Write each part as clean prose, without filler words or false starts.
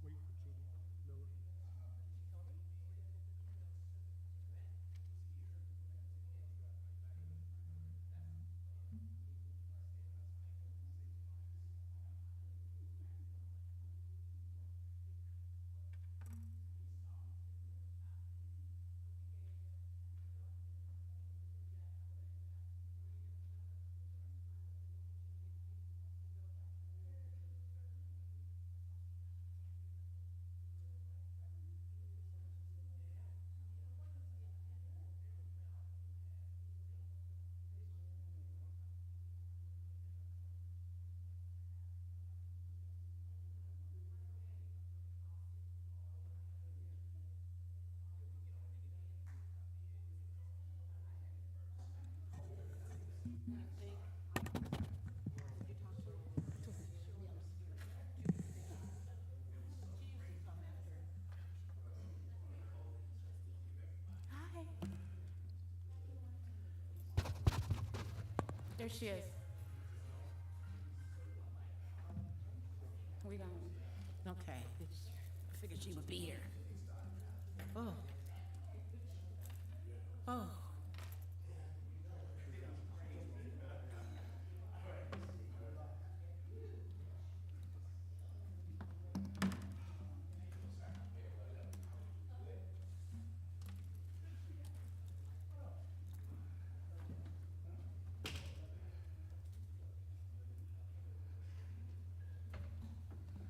Wait for Judy Miller. There she is. We don't. Okay. I figured she would be here. Oh. Oh.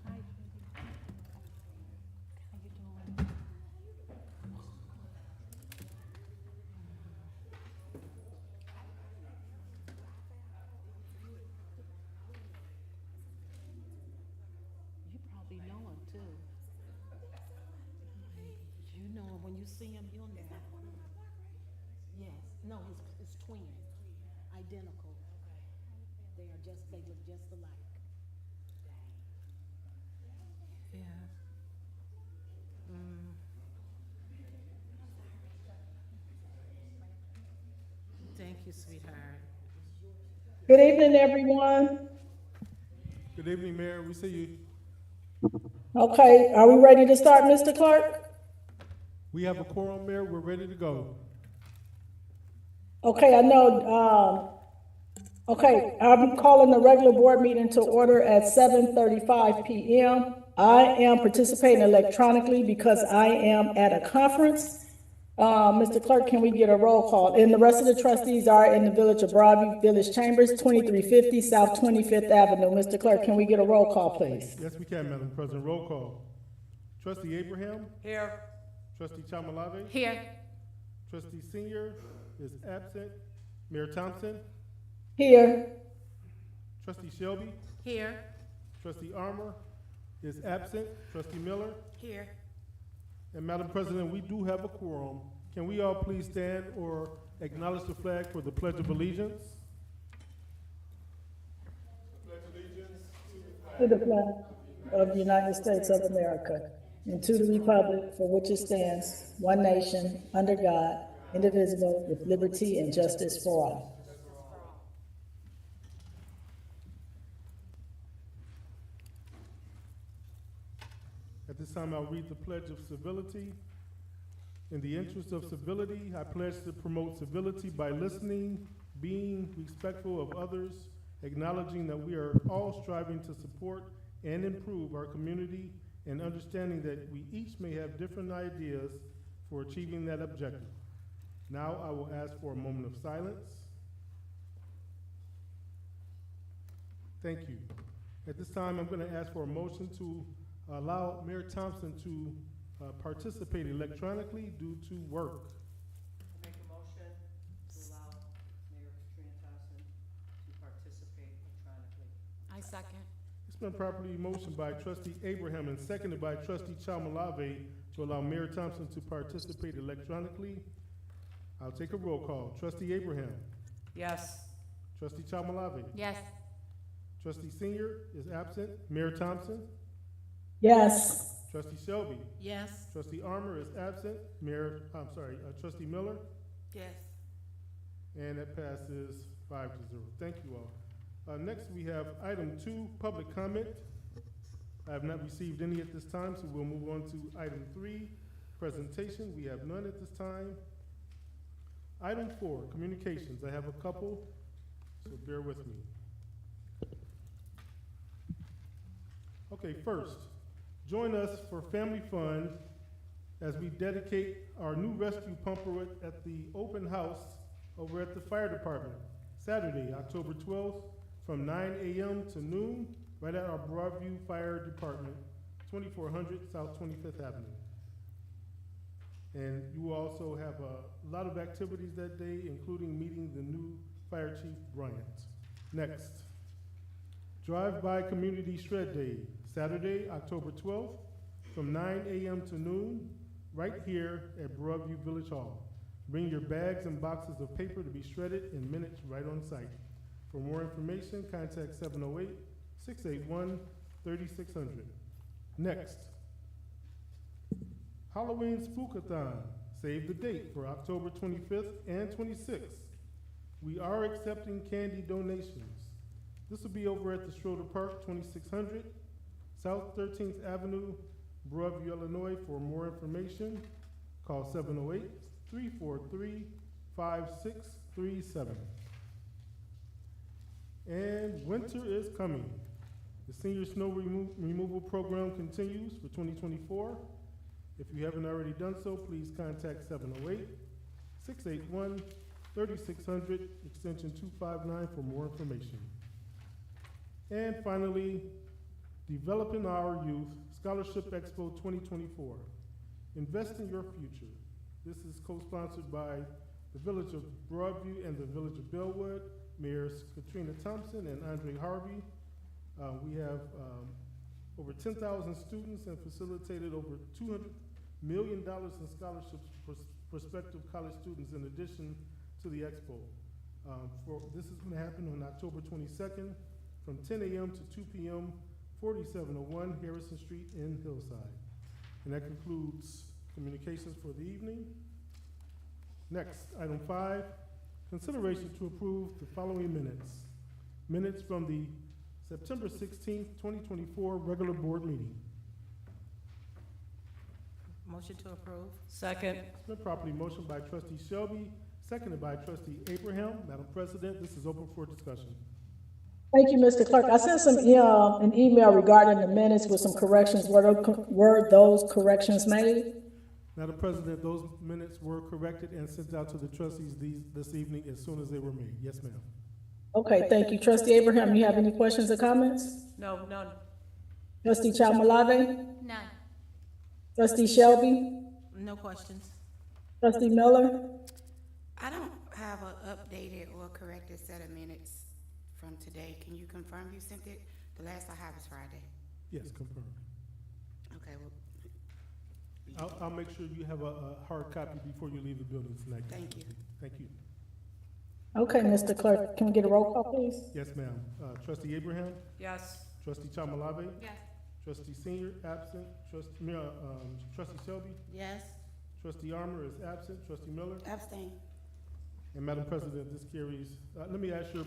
Hi, Judy. How you doing? You probably know him too. You know him when you see him. You'll know him. Yes. No, his twin, identical. They look just alike. Yeah. Mm. Thank you, sweetheart. Good evening, everyone. Good evening, Mayor. We see you. Okay, are we ready to start, Mr. Clerk? We have a quorum, Mayor. We're ready to go. Okay, I know, okay, I'm calling the regular board meeting to order at 7:35 PM. I am participating electronically because I am at a conference. Mr. Clerk, can we get a roll call? And the rest of the trustees are in the Village of Broadview, Village Chambers, 2350 South 25th Avenue. Mr. Clerk, can we get a roll call, please? Yes, we can, Madam President. Roll call. Trustee Abraham, Here. Trustee Chamalave, Here. Trustee Senior is absent. Mayor Thompson, Here. Trustee Shelby, Here. Trustee Armour is absent. Trustee Miller, Here. and Madam President, we do have a quorum. Can we all please stand or acknowledge the flag for the Pledge of Allegiance? Pledge allegiance to the To the flag of the United States of America and to the republic for which it stands, one nation, under God, indivisible, with liberty and justice for all. At this time, I'll read the Pledge of Civility. In the interest of civility, I pledge to promote civility by listening, being respectful of others, acknowledging that we are all striving to support and improve our community, and understanding that we each may have different ideas for achieving that objective. Now I will ask for a moment of silence. Thank you. At this time, I'm going to ask for a motion to allow Mayor Thompson to participate electronically due to work. Make a motion to allow Mayor Katrina Thompson to participate electronically. I second. It's been properly motioned by Trustee Abraham and seconded by Trustee Chamalave to allow Mayor Thompson to participate electronically. I'll take a roll call. Trustee Abraham, Yes. Trustee Chamalave, Yes. Trustee Senior is absent. Mayor Thompson, Yes. Trustee Shelby, Yes. Trustee Armour is absent. Trustee Miller, Yes. and that passes 5-0. Thank you all. Next, we have item 2, public comment. I have not received any at this time, so we'll move on to item 3, presentation. We have none at this time. Item 4, communications. I have a couple, so bear with me. Okay, first, join us for family fun as we dedicate our new rescue pumper at the open house over at the fire department, Saturday, October 12th, from 9 a.m. to noon, right at our Broadview Fire Department, 2400 South 25th Avenue. And you will also have a lot of activities that day, including meeting the new Fire Chief Bryant. Next, Drive-By Community Shred Day, Saturday, October 12th, from 9 a.m. to noon, right here at Broadview Village Hall. Bring your bags and boxes of paper to be shredded in minutes right on site. For more information, contact 708-681-3600. Next, Halloween Spookathon. Save the date for October 25th and 26th. We are accepting candy donations. This will be over at the Schroeder Park, 2600 South 13th Avenue, Broadview, Illinois. For more information, call 708-343-5637. And winter is coming. The senior snow removal program continues for 2024. If you haven't already done so, please contact 708-681-3600, extension 259 for more information. And finally, Developing Our Youth Scholarship Expo 2024. Invest in your future. This is co-sponsored by the Village of Broadview and the Village of Bellwood, Mayors Katrina Thompson and Andre Harvey. We have over 10,000 students and facilitated over $200 million in scholarships for prospective college students in addition to the expo. This is going to happen on October 22nd from 10 a.m. to 2 p.m., 4701 Harrison Street in Hillside. And that concludes communications for the evening. Next, item 5, consideration to approve the following minutes. Minutes from the September 16th, 2024 regular board meeting. Motion to approve. Second. It's been properly motioned by trustee Shelby, seconded by trustee Abraham. Madam President, this is open for discussion. Thank you, Mr. Clerk. I sent an email regarding the minutes with some corrections. Were those corrections made? Madam President, those minutes were corrected and sent out to the trustees this evening as soon as they were made. Yes, ma'am. Okay, thank you. Trustee Abraham, you have any questions or comments? No, none. Trustee Chalmalave? None. Trustee Shelby? No questions. Trustee Miller? I don't have an updated or corrected set of minutes from today. Can you confirm you sent it? The last I have is Friday. Yes, confirmed. Okay, well, I'll make sure you have a hard copy before you leave the building tonight. Thank you. Thank you. Okay, Mr. Clerk, can we get a roll call, please? Yes, ma'am. Trustee Abraham? Yes. Trustee Chamalave? Yes. Trustee Senior, absent. Trustee Shelby? Yes. Trustee Armour is absent. Trustee Miller? abstain. And Madam President, this carries, let me ask your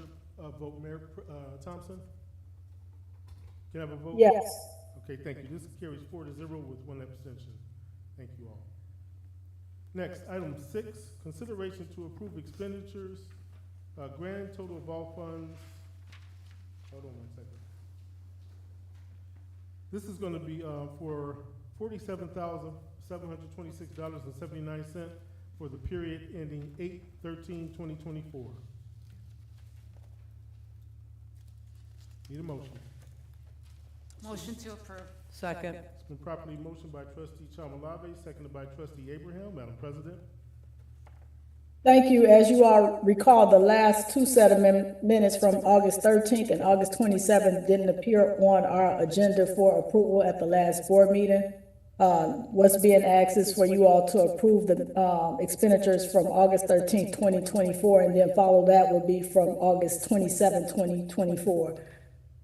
vote, Mayor Thompson? Can I have a vote? Yes. Okay, thank you. This carries 4-0 with 1 abstention. Thank you all. Next, item 6, consideration to approve expenditures, grand total of all funds. Hold on one second. This is gonna be, for $47,726.79 for the period ending 8/13/2024. Need a motion. Motion to approve. Second. It's been properly motioned by trustee Chamalave, seconded by trustee Abraham. Madam President? Thank you. As you all recall, the last two set of minutes from August 13th and August 27th didn't appear on our agenda for approval at the last board meeting. What's being asked is for you all to approve the expenditures from August 13th, 2024, and then follow that will be from August 27th, 2024.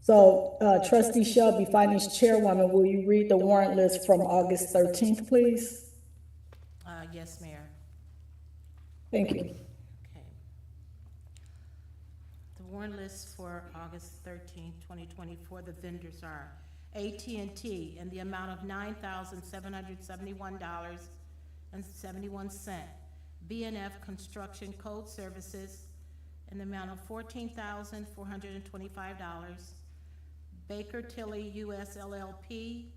So trustee Shelby, finance chairwoman, will you read the warrant list from August 13th, please? Yes, Mayor. Thank you. Okay. The warrant list for August 13, 2024, the vendors are AT&T in the amount of $9,771.71. B&F Construction Code Services in the amount of $14,425. Baker Tilly US LLP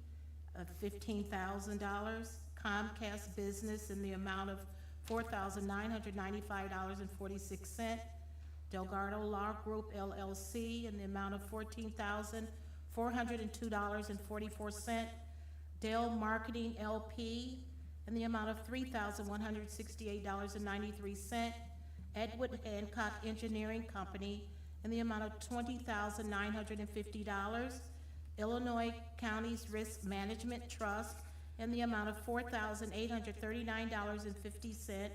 of $15,000. Comcast Business in the amount of $4,995.46. Delgado Law Group LLC in the amount of $14,402.44. Dell Marketing LP in the amount of $3,168.93. Edward Hancock Engineering Company in the amount of $20,950. Illinois Counties Risk Management Trust in the amount of $4,839.50.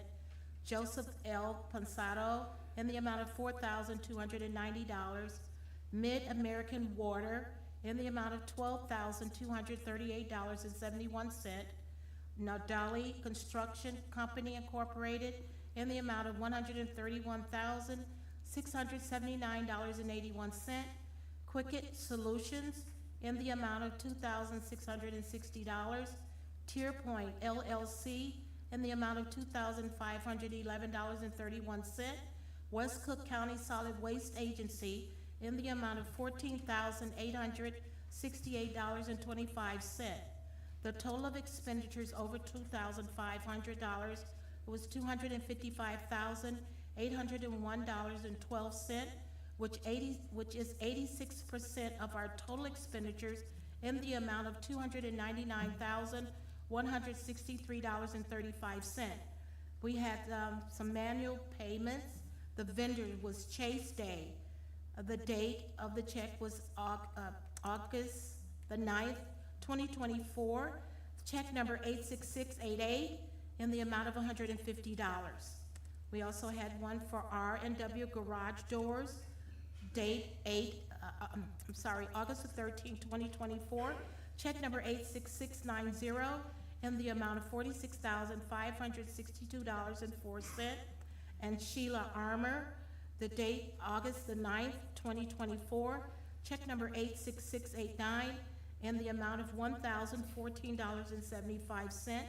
Joseph L. Ponsato in the amount of $4,290. Mid-American Water in the amount of $12,238.71. Nadali Construction Company Incorporated in the amount of $131,679.81. Quicket Solutions in the amount of $2,660. Tier Point LLC in the amount of $2,511.31. West Cook County Solid Waste Agency in the amount of $14,868.25. The total of expenditures over $2,500 was $255,801.12, which is 86% of our total expenditures in the amount of $299,163.35. We had some manual payments. The vendor was Chase Day. The date of the check was August the 9th, 2024. Check number 86688 in the amount of $150. We also had one for R&W Garage Doors, date August the 13th, 2024. Check number 86690 in the amount of $46,562.04. And Sheila Armour, the date August the 9th, 2024. Check number 86689 in the amount of $1,014.75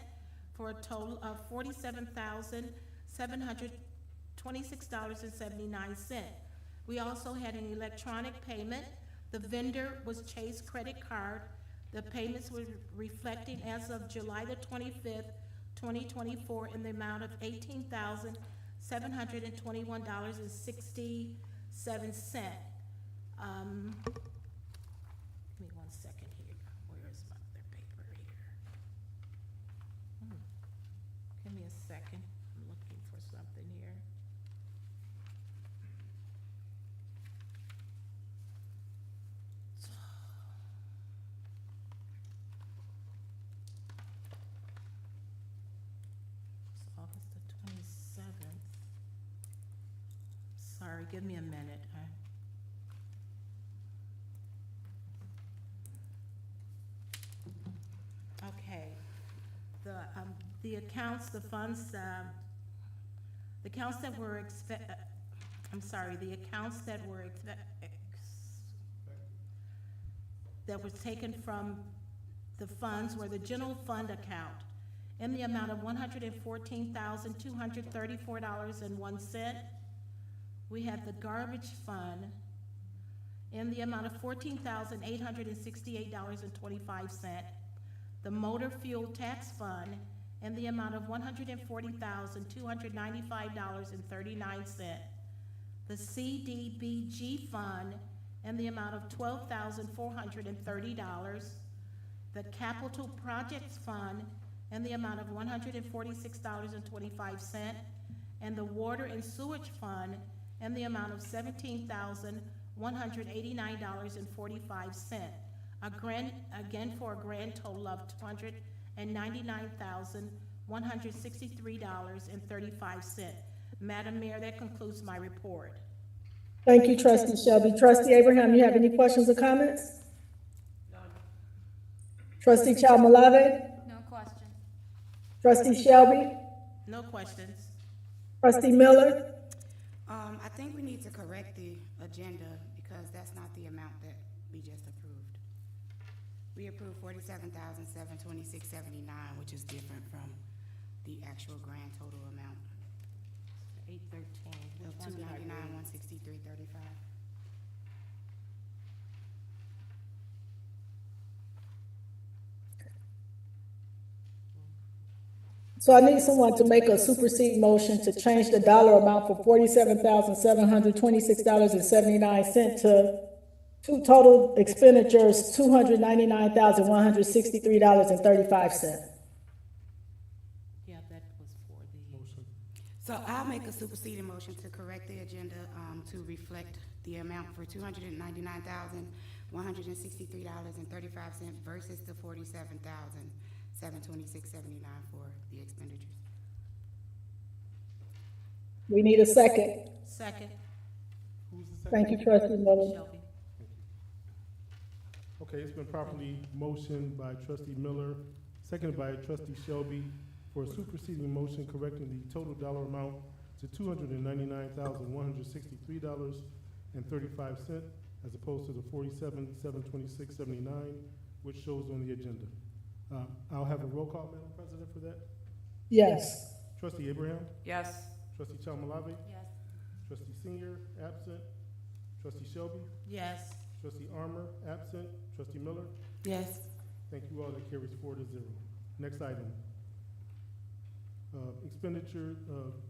for a total of $47,726.79. We also had an electronic payment. The vendor was Chase Credit Card. The payments were reflecting as of July the 25th, 2024 in the amount of $18,721.67. Give me 1 second here. Where is my other paper here? Give me a second. I'm looking for something here. It's August the 27th. Sorry, give me a minute. Okay, the accounts, the funds, the accounts that were that was taken from the funds were the general fund account in the amount of $114,234.01. We had the garbage fund in the amount of $14,868.25. The motor fuel tax fund in the amount of $140,295.39. The CDBG fund in the amount of $12,430. The capital projects fund in the amount of $146.25. And the water and sewage fund in the amount of $17,189.45. Again, for a grand total of $299,163.35. Madam Mayor, that concludes my report. Thank you, Trustee Shelby. Trustee Abraham, you have any questions or comments? None. Trustee Chalmalave? No questions. Trustee Shelby? No questions. Trustee Miller? I think we need to correct the agenda because that's not the amount that we just approved. We approved $47,726.79, which is different from the actual grand total amount 813. of $299,163.35. So I need someone to make a supersede motion to change the dollar amount for $47,726.79 to total expenditures, $299,163.35. Yeah, that was for the, Motion. So I'll make a superseding motion to correct the agenda, to reflect the amount for $299,163.35 versus the $47,726.79 for the expenditures. We need a second. second, Who's the second? Thank you, trustee Miller. Shelby. Okay, it's been properly motioned by trustee Miller, seconded by trustee Shelby for a superseding motion correcting the total dollar amount to $299,163.35 as opposed to the $47,726.79, which shows on the agenda. I'll have a roll call, Madam President, for that. Yes. Trustee Abraham, Yes. trustee Chalmalave, Yes. trustee Senior, absent, trustee Shelby, Yes, trustee Armour, absent, trustee Miller. Yes. Thank you all, that carries 4-0. Next item. Expenditure,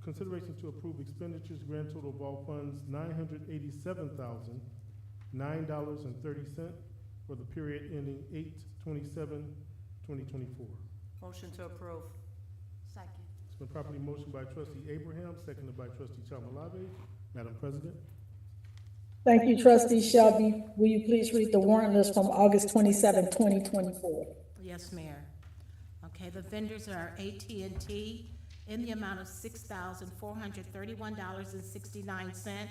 consideration to approve expenditures, grand total of all funds, $987,009.30 for the period ending 8/27/2024. Motion to approve. Second. It's been properly motioned by trustee Abraham, seconded by trustee Chalmalave. Madam President? Thank you, trustee Shelby. Will you please read the warrant list from August 27, 2024? yes, Mayor. Okay, the vendors are AT&T in the amount of $6,431.69.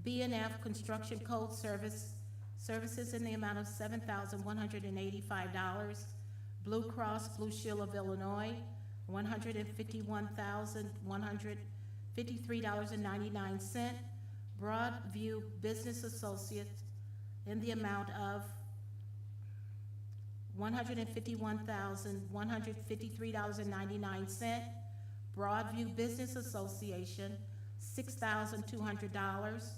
B&F Construction Code Services in the amount of $7,185. Blue Cross Blue Shield of Illinois, $151,153.99. Broadview Business Associates in the amount of $151,153.99. Broadview Business Association, $6,200.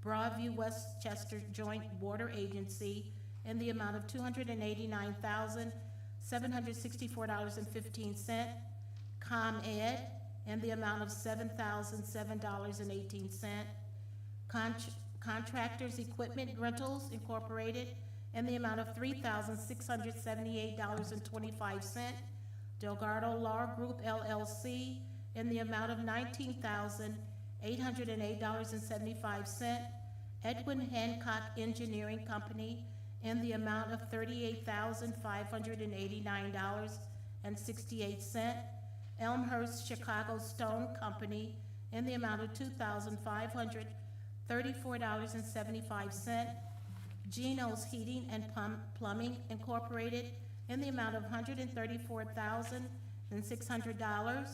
Broadview Westchester Joint Water Agency in the amount of $289,764.15. ComEd in the amount of $7,007.18. Contractors Equipment Rentals Incorporated in the amount of $3,678.25. Delgado Law Group LLC in the amount of $19,808.75. Edwin Hancock Engineering Company in the amount of $38,589.68. Elmhurst Chicago Stone Company in the amount of $2,534.75. Geno's Heating and Plumbing Incorporated in the amount of $134,600.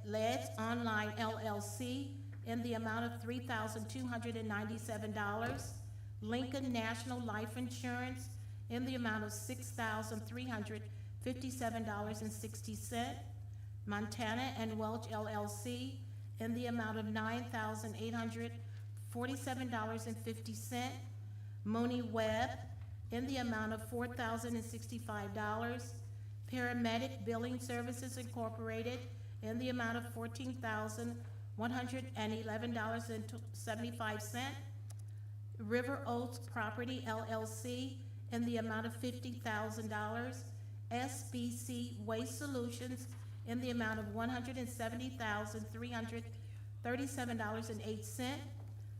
Ledge Online LLC in the amount of $3,297. Lincoln National Life Insurance in the amount of $6,357.60. Montana and Welch LLC in the amount of $9,847.50. Mooney Webb in the amount of $4,065. Paramedic Billing Services Incorporated in the amount of $14,111.75. River Oaks Property LLC in the amount of $50,000. SBC Waste Solutions in the amount of $170,337.08.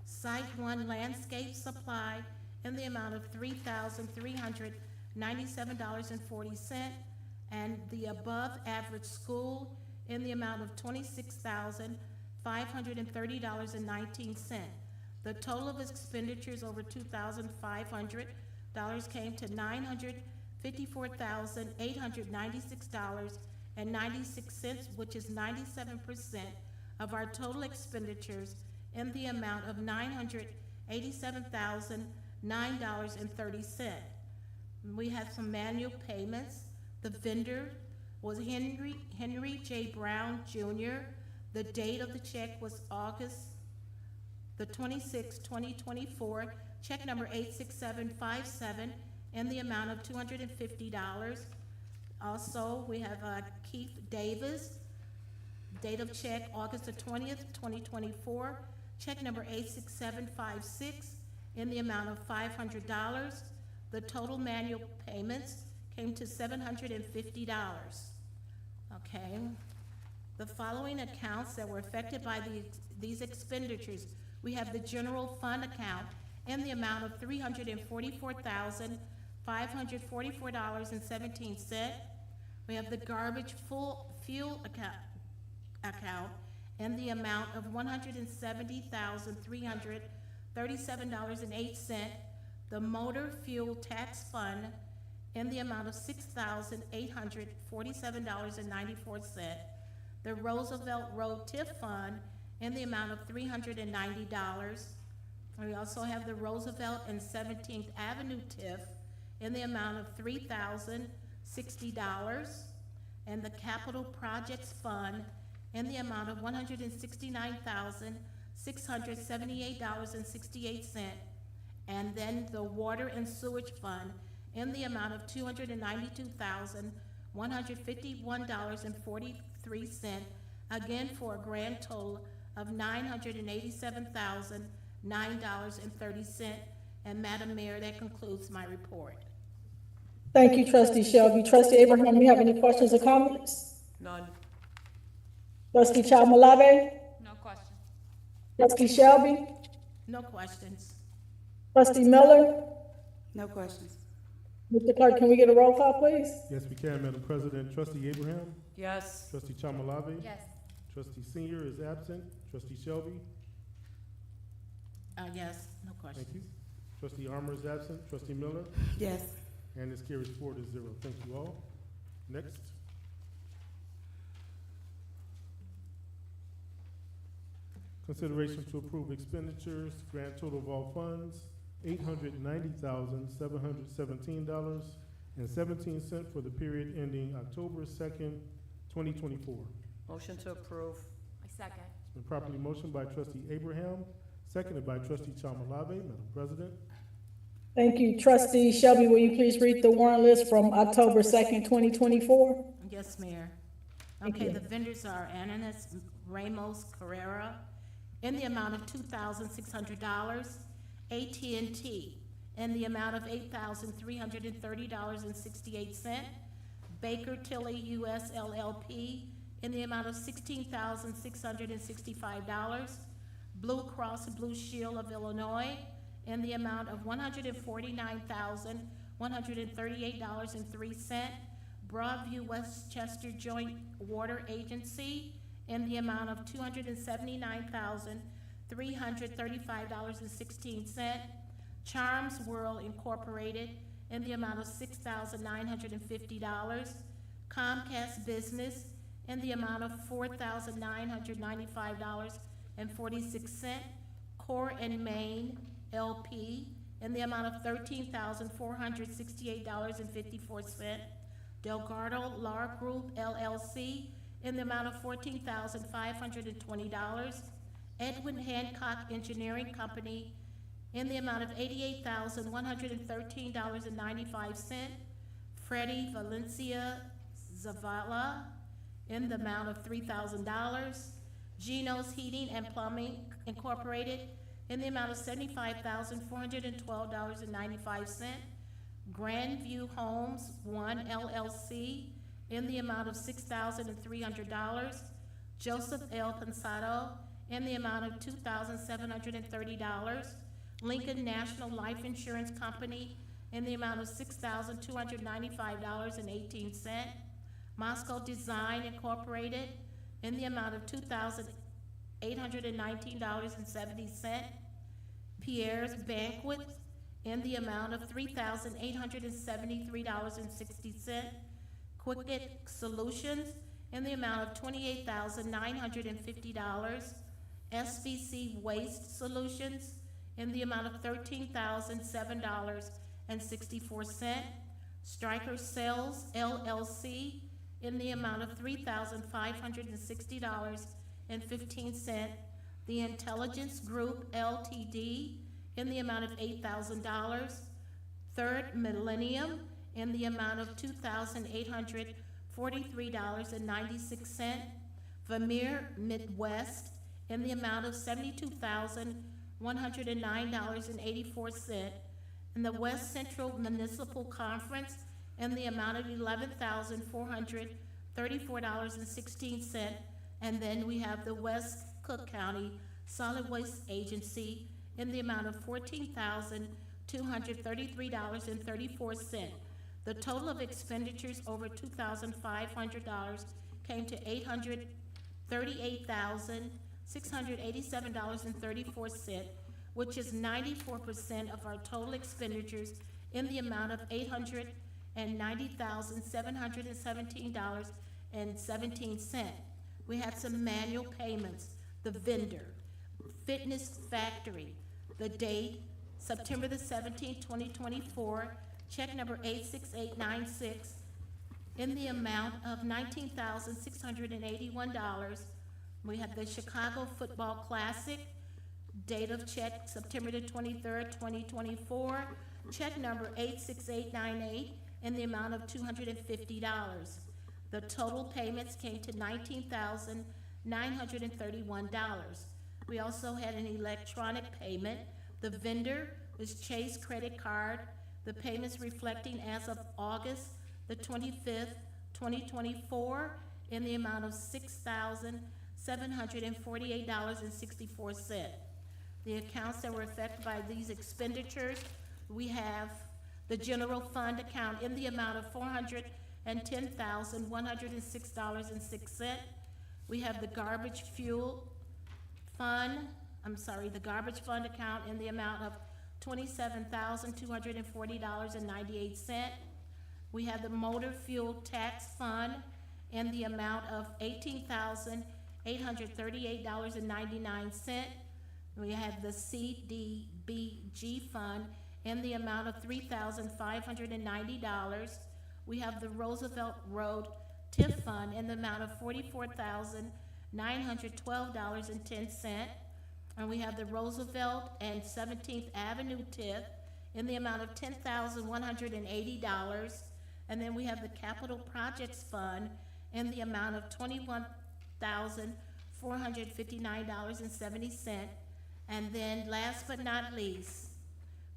Site One Landscape Supply in the amount of $3,397.40, and the Above Average School in the amount of $26,530.19. The total of expenditures over $2,500 came to $954,896.96, which is 97% of our total expenditures in the amount of $987,009.30. We have some manual payments. The vendor was Henry J. Brown Jr. The date of the check was August the 26th, 2024. Check number 86757 in the amount of $250. Also, we have Keith Davis. Date of check August the 20th, 2024. Check number 86756 in the amount of $500. The total manual payments came to $750. Okay. The following accounts that were affected by these expenditures, we have the general fund account in the amount of $344,544.17. We have the garbage fuel account in the amount of $170,337.08. The motor fuel tax fund in the amount of $6,847.94. The Roosevelt Road TIF fund in the amount of $390. We also have the Roosevelt and 17th Avenue TIF in the amount of $3,060, and the Capital Projects Fund in the amount of $169,678.68, and then the Water and Sewage Fund in the amount of $292,151.43, again for a grand total of $987,009.30. And Madam Mayor, that concludes my report. Thank you, Trustee Shelby. Trustee Abraham, you have any questions or comments? None. Trustee Chalmalave? No question. Trustee Shelby? No questions. Trustee Miller? No questions. Mr. Clerk, can we get a roll call, please? Yes, we can, Madam President. Trustee Abraham? Yes. Trustee Chamalave? Yes. Trustee Senior is absent. Trustee Shelby? Yes, no questions. Thank you. Trustee Armour is absent. Trustee Miller? Yes. And this carries 4-0. Thank you all. Next. Consideration to approve expenditures, grand total of all funds, $890,717.17 for the period ending October 2nd, 2024. Motion to approve. I second. It's been properly motioned by Trustee Abraham, seconded by Trustee Chamalave. Madam President. Thank you. Trustee Shelby, will you please read the warrant list from October 2nd, 2024? Yes, Mayor. Thank Okay, you. the vendors are Ananas Ramos Carrera in the amount of $2,600, AT&T in the amount of $8,330.68, Baker Tilly US LLP in the amount of $16,665, Blue Cross Blue Shield of Illinois in the amount of $149,138.03, Broadview Westchester Joint Water Agency in the amount of $279,335.16, Charms World Incorporated in the amount of $6,950, Comcast Business in the amount of $4,995.46, Core and Main LP in the amount of $13,468.54, Delgado Law Group LLC in the amount of $14,520, Edwin Hancock Engineering Company in the amount of $88,113.95, Freddie Valencia Zavala in the amount of $3,000, Geno's Heating and Plumbing Incorporated in the amount of $75,412.95, Grandview Homes One LLC in the amount of $6,300, Joseph L. Pensado in the amount of $2,730, Lincoln National Life Insurance Company in the amount of $6,295.18, Moscow Design Incorporated in the amount of $2,819.70, Pierre's Banquet in the amount of $3,873.60, Quicket Solutions in the amount of $28,950. SBC Waste Solutions in the amount of $13,007.64. Stryker Sales LLC in the amount of $3,560.15. The Intelligence Group Ltd. in the amount of $8,000. Third Millennium in the amount of $2,843.96. Vermeer Midwest in the amount of $72,109.84. And the West Central Municipal Conference in the amount of $11,434.16. And then we have the West Cook County Solid Waste Agency in the amount of $14,233.34. The total of expenditures over $2,500 came to $838,687.34, which is 94% of our total expenditures in the amount of $890,717.17. We had some manual payments. The vendor, Fitness Factory, the date, September the 17th, 2024, check number 86896, in the amount of $19,681. We have the Chicago Football Classic, date of check, September the 23rd, 2024, check number 86898, in the amount of $250. The total payments came to $19,931. We also had an electronic payment. The vendor was Chase Credit Card. The payments reflecting as of August the 25th, 2024, in the amount of $6,748.64. The accounts that were affected by these expenditures, we have the general fund account in the amount of $410,106.06. We have the garbage fund account in the amount of $27,240.98. We have the motor fuel tax fund in the amount of $18,838.99. We have the CDBG fund in the amount of $3,590. We have the Roosevelt Road TIF fund in the amount of $44,912.10. And we have the Roosevelt and 17th Avenue TIF in the amount of $10,180. And then we have the Capital Projects Fund in the amount of $21,459.70. And then last but not least,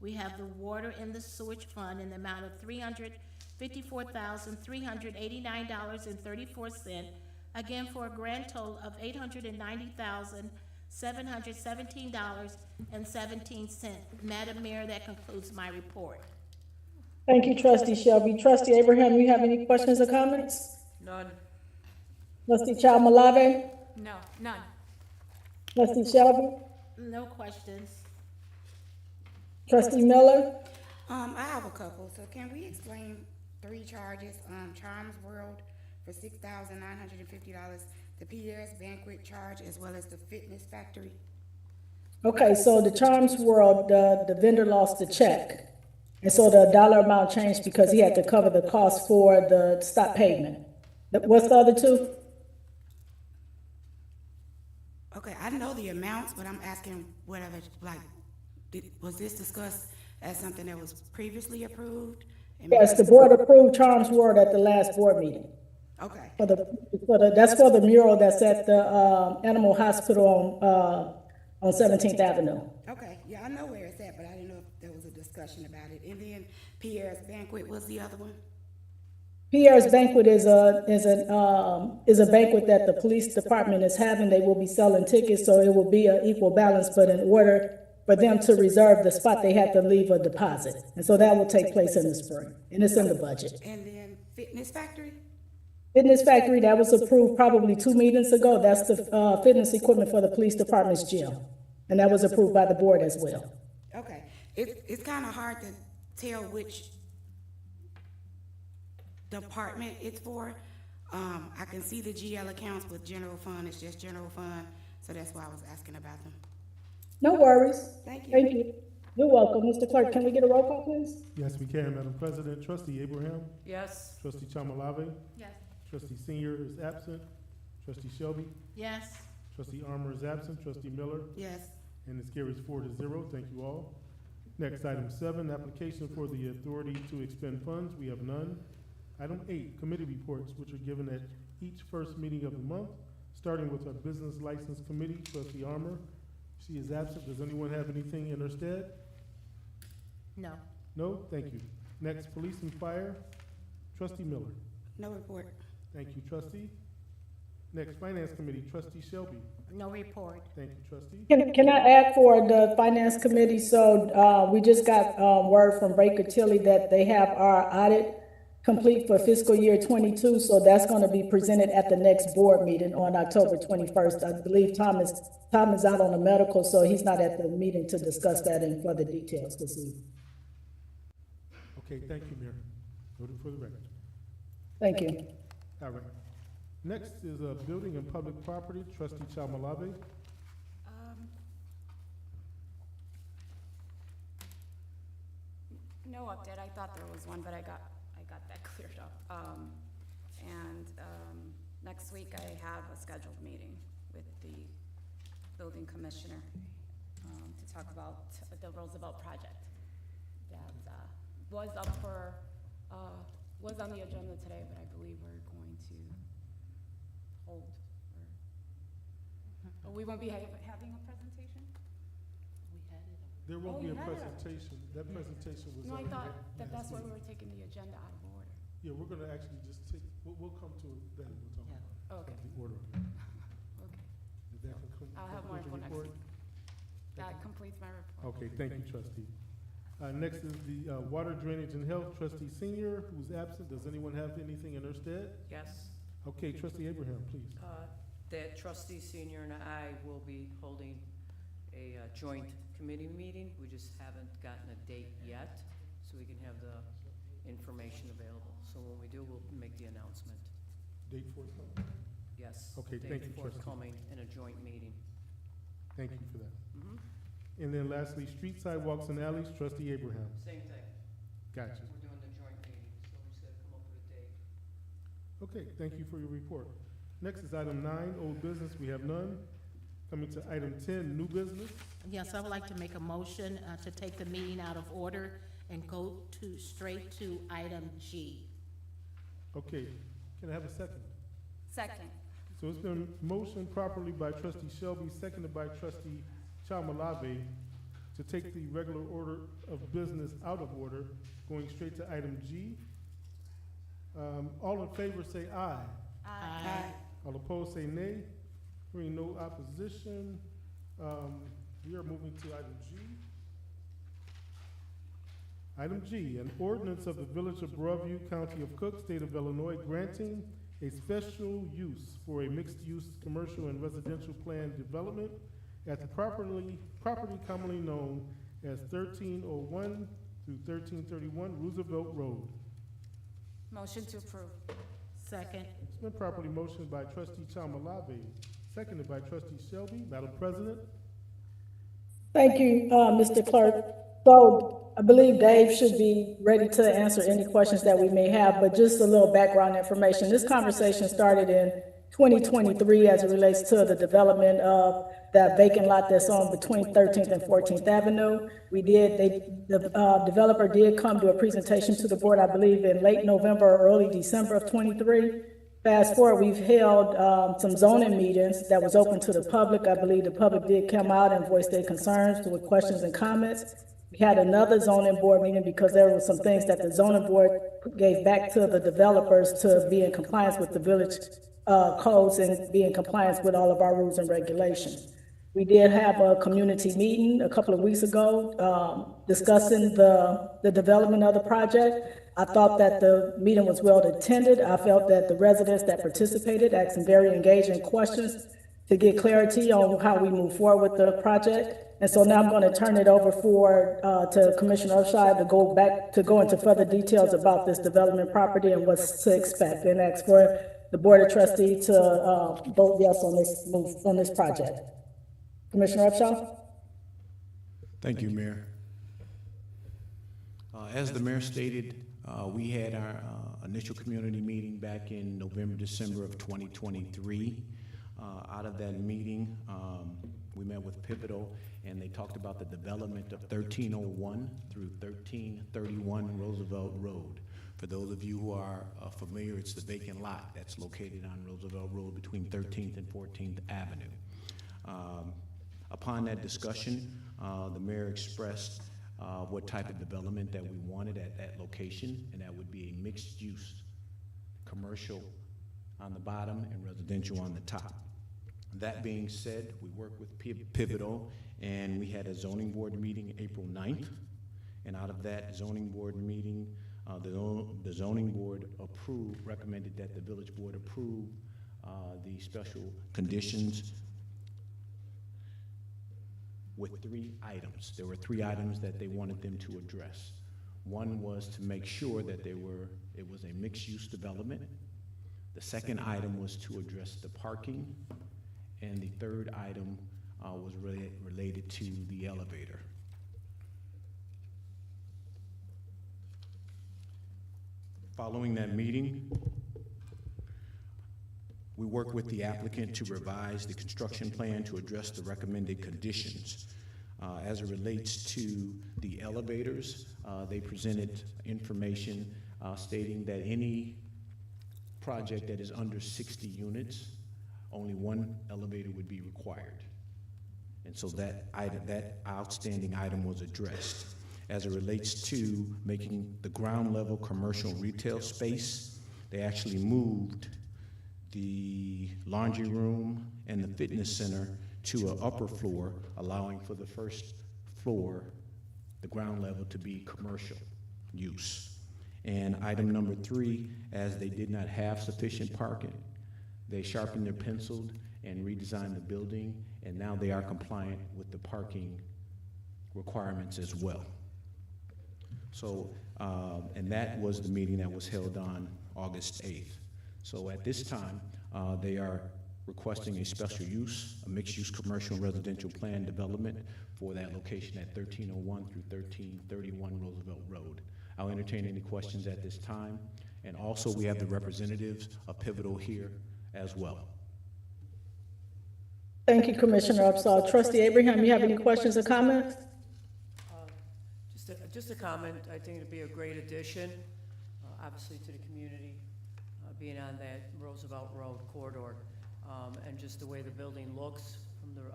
we have the Water and the Sewage Fund in the amount of $354,389.34. Again, for a grand total of $890,717.17. Madam Mayor, that concludes my report. Thank you, Trustee Shelby. Trustee Abraham, you have any questions or comments? None. Trustee Malave? No, none. Trustee Shelby? No questions. Trustee Miller? I have a couple, so can we explain 3 charges? Charms World for $6,950, the PRS banquet charge, as well as the Fitness Factory. Okay, so the Charms World, the vendor lost the check. And so the dollar amount changed because he had to cover the cost for the stop payment. What's the other 2? Okay, I know the amounts, but I'm asking whatever, like, was this discussed as something that was previously approved? Yes, the board approved Charms World at the last board meeting. Okay, That's for the mural that's at the Animal Hospital on 17th Avenue. okay, yeah, I know where it's at, but I didn't know if there was a discussion about it. And then Pierre's Banquet was the other one? Pierre's Banquet is a banquet that the police department is having. They will be selling tickets, so it will be an equal balance, but in order for them to reserve the spot, they have to leave a deposit. And so that will take place in the spring, and it's in the budget. And then Fitness Factory? Fitness Factory, that was approved probably 2 meetings ago. That's the fitness equipment for the police department's gym. And that was approved by the board as well. Okay, it's kind of hard to tell which department it's for. I can see the GL accounts with general fund, it's just general fund, so that's why I was asking about them. No worries. Thank you. Thank you. You're welcome. Mr. Clerk, can we get a roll call, please? Yes, we can, Madam President. Trustee Abraham, Yes. Trustee Chamalave, Yes. Trustee Senior is absent, Trustee Shelby, Yes. Trustee Armour is absent, Trustee Miller, Yes. and this carries 4-0. Thank you all. Next, item 7, application for the authority to expend funds. We have none. Item 8, committee reports, which are given at each first meeting of the month, starting with our Business License Committee, Trustee Armour. She is absent. Does anyone have anything in her stead? No. No? Thank you. Next, Police and Fire, Trustee Miller. No report. Thank you, Trustee. Next, Finance Committee, Trustee Shelby. No report. Thank you, Trustee. Can I add for the Finance Committee, so, we just got, word from Baker Tilly that they have our audit complete for fiscal year 22, so that's gonna be presented at the next board meeting on October 21st. I believe Tom is out on the medical, so he's not at the meeting to discuss that in further details this evening. Okay, thank you, Mayor. Noted for the record. Thank you. All right. Next is, Building and Public Property, Trustee Chamalave. No update. I thought there was one, but I got that cleared up. Next week I have a scheduled meeting with the building commissioner to talk about the Roosevelt project that was up for was on the agenda today, but I believe we're going to hold. We won't be having a presentation. There won't Oh, be you a had it. presentation. That presentation was. No, I on thought the that's last why we meeting. were taking the agenda out of order. Yeah, we're gonna actually just take, we'll come to it then. We'll talk about Okay, the order of it. okay. Did that conclude? I'll have more conclude info your next report? week. That completes my report. Okay, thank you, Trustee. Next is the Water Drainage and Health, Trustee Senior, who's absent. Does anyone have anything in her stead? Yes. Okay, Trustee Abraham, please. That Trustee Senior and I will be holding a joint committee meeting. We just haven't gotten a date yet, so we can have the information available. So when we do, we'll make the announcement. Date forthcoming. Yes. Okay, date thank you, Trustee. forthcoming in a joint meeting. Thank you for that. Mhm. And then lastly, Street Sidewalks and Alleys, Trustee Abraham. Same thing. Gotcha. We're doing the joint meeting, so we just gotta come up with a date. Okay, thank you for your report. Next is item 9, old business. We have none. Coming to item 10, new business. Yes, I would like to make a motion to take the meeting out of order and go straight to item G. Okay, can I have a second? Second. So it's been motioned properly by Trustee Shelby, seconded by Trustee Chamalave, to take the regular order of business out of order, going straight to item G. All in favor say aye. Aye. All opposed say nay. Hearing no opposition, we are moving to item G. Item G, an ordinance of the Village of Broadview, County of Cook, State of Illinois, granting a special use for a mixed-use commercial and residential plan development at the property commonly known as 1301 through 1331 Roosevelt Road. Motion to approve. Second. It's been properly motioned by Trustee Chamalave, seconded by Trustee Shelby. Madam President? Thank you, Mr. Clerk. So I believe Dave should be ready to answer any questions that we may have, but just a little background information. This conversation started in 2023 as it relates to the development of that vacant lot that's on between 13th and 14th Avenue. The developer did come to a presentation to the board, I believe, in late November or early December of 23. Fast forward, we've held some zoning meetings that was open to the public. I believe the public did come out and voice their concerns with questions and comments. We had another zoning board meeting because there were some things that the zoning board gave back to the developers to be in compliance with the village codes and be in compliance with all of our rules and regulations. We did have a community meeting a couple of weeks ago discussing the development of the project. I thought that the meeting was well attended. I felt that the residents that participated asked some very engaging questions to get clarity on how we move forward with the project. And so now I'm going to turn it over to Commissioner Upshaw to go into further details about this development property and what's to expect, and ask for the Board of Trustees to, vote yes on this project. Commissioner Upshaw? Thank you, Mayor. As the mayor stated, we had our initial community meeting back in November, December of 2023. Out of that meeting, we met with Pivotal, and they talked about the development of 1301 through 1331 Roosevelt Road. For those of you who are familiar, it's the vacant lot that's located on Roosevelt Road between 13th and 14th Avenue. Upon that discussion, the mayor expressed what type of development that we wanted at that location, and that would be a mixed-use, commercial on the bottom and residential on the top. That being said, we worked with Pivotal, and we had a zoning board meeting April 9th, and out of that zoning board meeting, the zoning board recommended that the village board approve the special conditions with 3 items. There were 3 items that they wanted them to address. One was to make sure that it was a mixed-use development. The second item was to address the parking. And the third item was related to the elevator. Following that meeting, we worked with the applicant to revise the construction plan to address the recommended conditions. As it relates to the elevators, they presented information stating that any project that is under 60 units, only 1 elevator would be required. And so that outstanding item was addressed. As it relates to making the ground level commercial retail space, they actually moved the laundry room and the fitness center to an upper floor, allowing for the first floor, the ground level, to be commercial use. And item number 3, as they did not have sufficient parking, they sharpened their pencil and redesigned the building, and now they are compliant with the parking requirements as well. So, and that was the meeting that was held on August 8th. So at this time, they are requesting a special use, a mixed-use commercial and residential plan development for that location at 1301 through 1331 Roosevelt Road. I'll entertain any questions at this time. And also, we have the representatives of Pivotal here as well. Thank you, Commissioner Upshaw. Trustee Abraham, you have any questions or comments? Just a comment. I think it'd be a great addition, obviously, to the community, being on that Roosevelt Road corridor, and just the way the building looks from the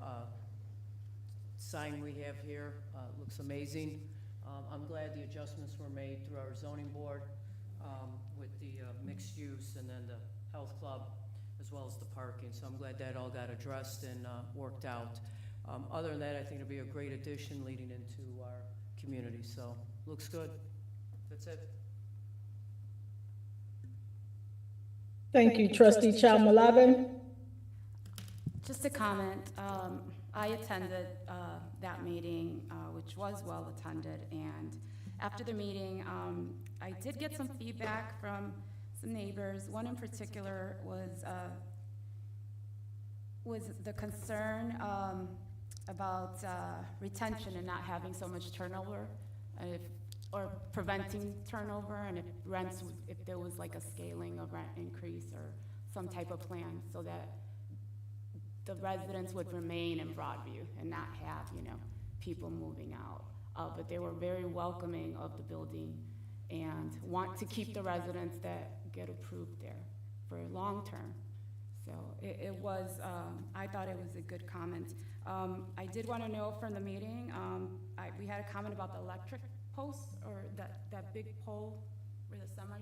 sign we have here, looks amazing. I'm glad the adjustments were made through our zoning board with the mixed use and then the health club, as well as the parking. So I'm glad that all got addressed and worked out. Other than that, I think it'll be a great addition leading into our community. So looks good. That's it. Thank you, Trustee Chalmalabin. Just a comment, I attended that meeting, which was well attended, and after the meeting, I did get some feedback from some neighbors. One in particular was the concern about retention and not having so much turnover, or preventing turnover, and if there was like a scaling of rent increase or some type of plan so that the residents would remain in Broadview and not have, people moving out. But they were very welcoming of the building and want to keep the residents that get approved there for long term. So it was, I thought it was a good comment. I did want to know from the meeting, we had a comment about the electric post, or that big pole where a semi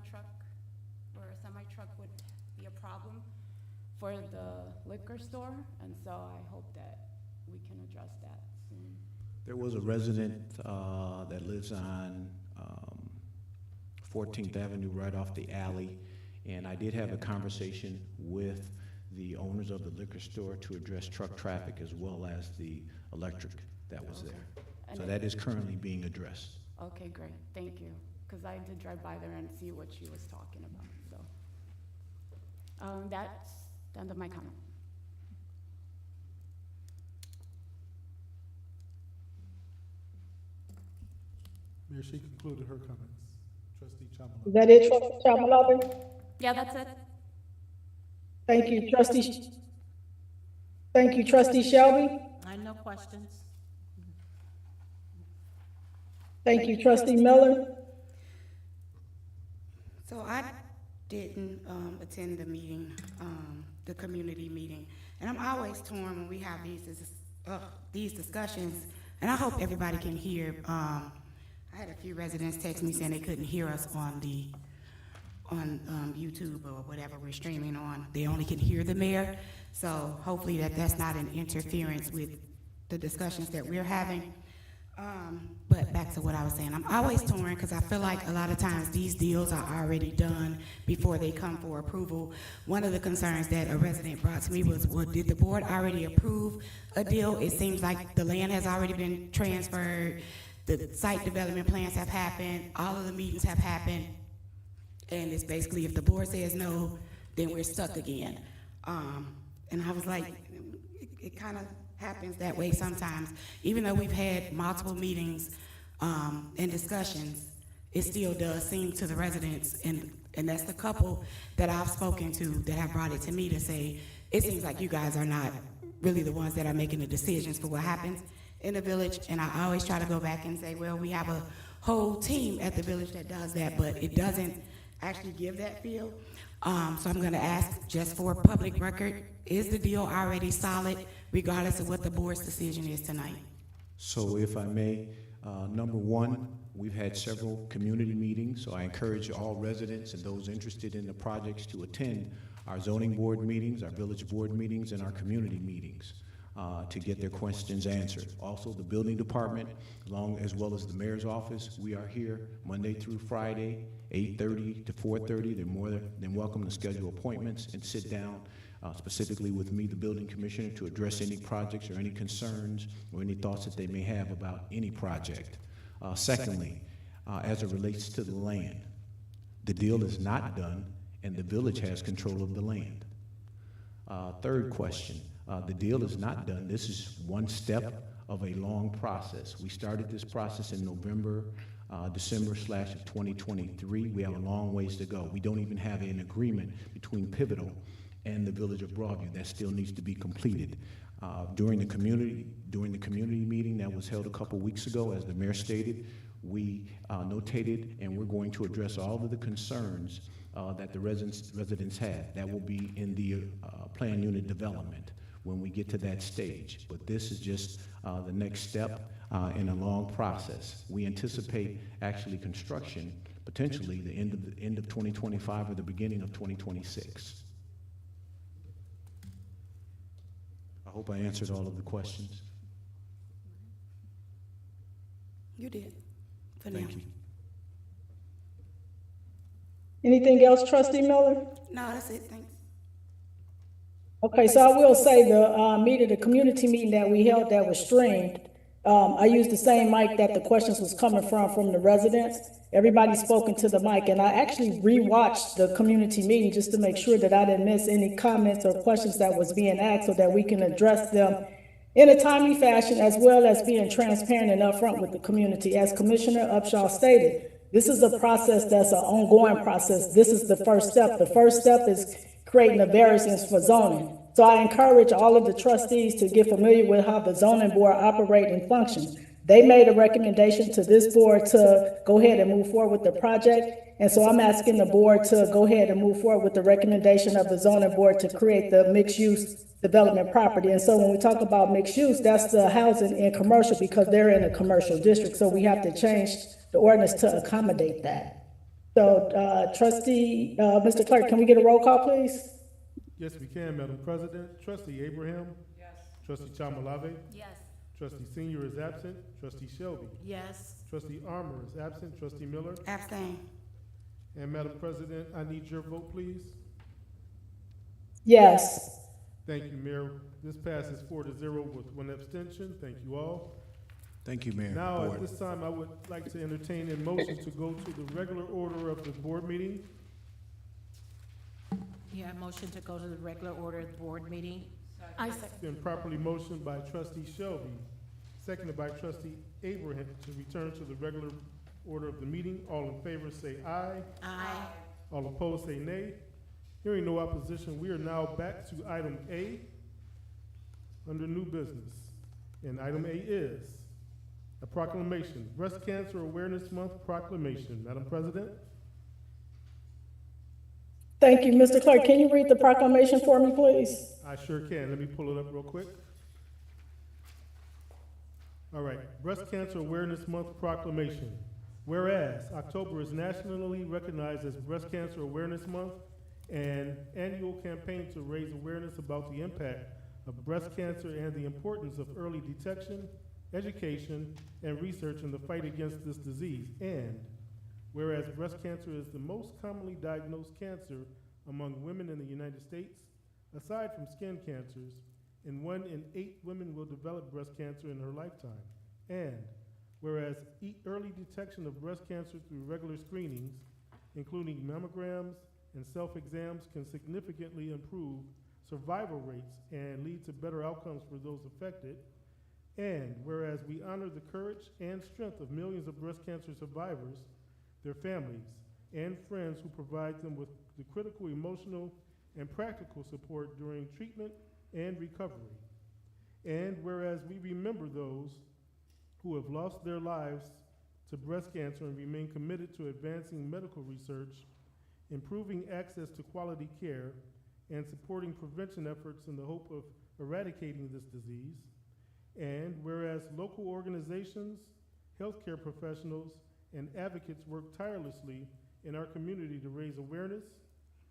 truck would be a problem for the liquor store, and so I hope that we can address that soon. There was a resident that lives on 14th Avenue right off the alley, and I did have a conversation with the owners of the liquor store to address truck traffic as well as the electric that was there. And So that is currently being addressed. Okay, great, thank you, because I did drive by there and see what she was talking about, so. That's the end of my comment. Mayor, she concluded her comments. Trustee Chamala. Is that it, trustee Chamalave? Yeah, that's it. Thank you, trustee. Thank you, trustee Shelby. I have no questions. Thank you, trustee Miller. So I didn't, attend the meeting, the community meeting, and I'm always torn when we have these discussions, and I hope everybody can hear. I had a few residents text me saying they couldn't hear us on YouTube or whatever we're streaming on. They only can hear the mayor, so hopefully that's not an interference with the discussions that we're having. But back to what I was saying, I'm always torn because I feel like a lot of times these deals are already done before they come for approval. One of the concerns that a resident brought to me was, well, did the board already approve a deal? It seems like the land has already been transferred, the site development plans have happened, all of the meetings have happened, and it's basically if the board says no, then we're stuck again. And I was like, it kind of happens that way sometimes. Even though we've had multiple meetings and discussions, it still does seem to the residents, and that's the couple that I've spoken to that have brought it to me to say, it seems like you guys are not really the ones that are making the decisions for what happens in the village. And I always try to go back and say, well, we have a whole team at the village that does that, but it doesn't actually give that feel. So I'm gonna ask, just for public record, is the deal already solid regardless of what the board's decision is tonight? So if I may, number one, we've had several community meetings, so I encourage all residents and those interested in the projects to attend our zoning board meetings, our village board meetings, and our community meetings to get their questions answered. Also, the building department, as well as the mayor's office, we are here Monday through Friday, 8:30 to 4:30. They're more than welcome to schedule appointments and sit down specifically with me, the building commissioner, to address any projects or any concerns or any thoughts that they may have about any project. Secondly, as it relates to the land, the deal is not done and the village has control of the land. Third question, the deal is not done. This is one step of a long process. We started this process in December of 2023. We have a long ways to go. We don't even have an agreement between Pivotal and the village of Broadview. That still needs to be completed. During the community meeting that was held a couple weeks ago, as the mayor stated, we notated and we're going to address all of the concerns that the residents had. That will be in the plan unit development when we get to that stage. But this is just the next step in a long process. We anticipate actually construction potentially the end of 2025 or the beginning of 2026. I hope I answered all of the questions. You did, for now. Thank you. Anything else, trustee Miller? No, that's it, thanks. Okay, so I will say the community meeting that we held that was streamed, I used the same mic that the questions was coming from the residents. Everybody spoke into the mic, and I actually rewatched the community meeting just to make sure that I didn't miss any comments or questions that was being asked so that we can address them in a timely fashion, as well as being transparent and upfront with the community. As Commissioner Upshaw stated, this is a process that's an ongoing process. This is the first step. The first step is creating a variance for zoning. So I encourage all of the trustees to get familiar with how the zoning board operate and functions. They made a recommendation to this board to go ahead and move forward with the project. And so I'm asking the board to go ahead and move forward with the recommendation of the zoning board to create the mixed-use development property. And so when we talk about mixed use, that's the housing and commercial, because they're in a commercial district. So we have to change the ordinance to accommodate that. So trustee, Mr. Clerk, can we get a roll call, please? Yes, we can, Madam President. Trustee Abraham? Yes. Trustee Chamalave? Yes. Trustee Senior is absent. Trustee Shelby? Yes. Trustee Armour is absent. Trustee Miller? Abstain. And Madam President, I need your vote, please. Yes. Thank you, Mayor. This passes 4-0 with one abstention. Thank you all. Thank you, Mayor. Now, Board. at this time, I would like to entertain a motion to go to the regular order of the board meeting. Yeah, motion to go to the regular order of the board meeting. Isaac, It's been properly motioned by trustee Shelby, seconded by trustee Abraham to return to the regular order of the meeting. All in favor say aye. Aye. All opposed say nay. Hearing no opposition, we are now back to item A under new business. And item A is a proclamation, Breast Cancer Awareness Month proclamation. Madam President? Thank you, Mr. Clerk. Can you read the proclamation for me, please? I sure can. Let me pull it up real quick. All right, Breast Cancer Awareness Month proclamation. Whereas October is nationally recognized as Breast Cancer Awareness Month, an annual campaign to raise awareness about the impact of breast cancer and the importance of early detection, education, and research in the fight against this disease. And whereas breast cancer is the most commonly diagnosed cancer among women in the United States, aside from skin cancers, and 1 in 8 women will develop breast cancer in her lifetime. And whereas early detection of breast cancer through regular screenings, including mammograms and self-exams, can significantly improve survival rates and lead to better outcomes for those affected. And whereas we honor the courage and strength of millions of breast cancer survivors, their families, and friends who provide them with the critical emotional and practical support during treatment and recovery. And whereas we remember those who have lost their lives to breast cancer and remain committed to advancing medical research, improving access to quality care, and supporting prevention efforts in the hope of eradicating this disease. And whereas local organizations, healthcare professionals, and advocates work tirelessly in our community to raise awareness,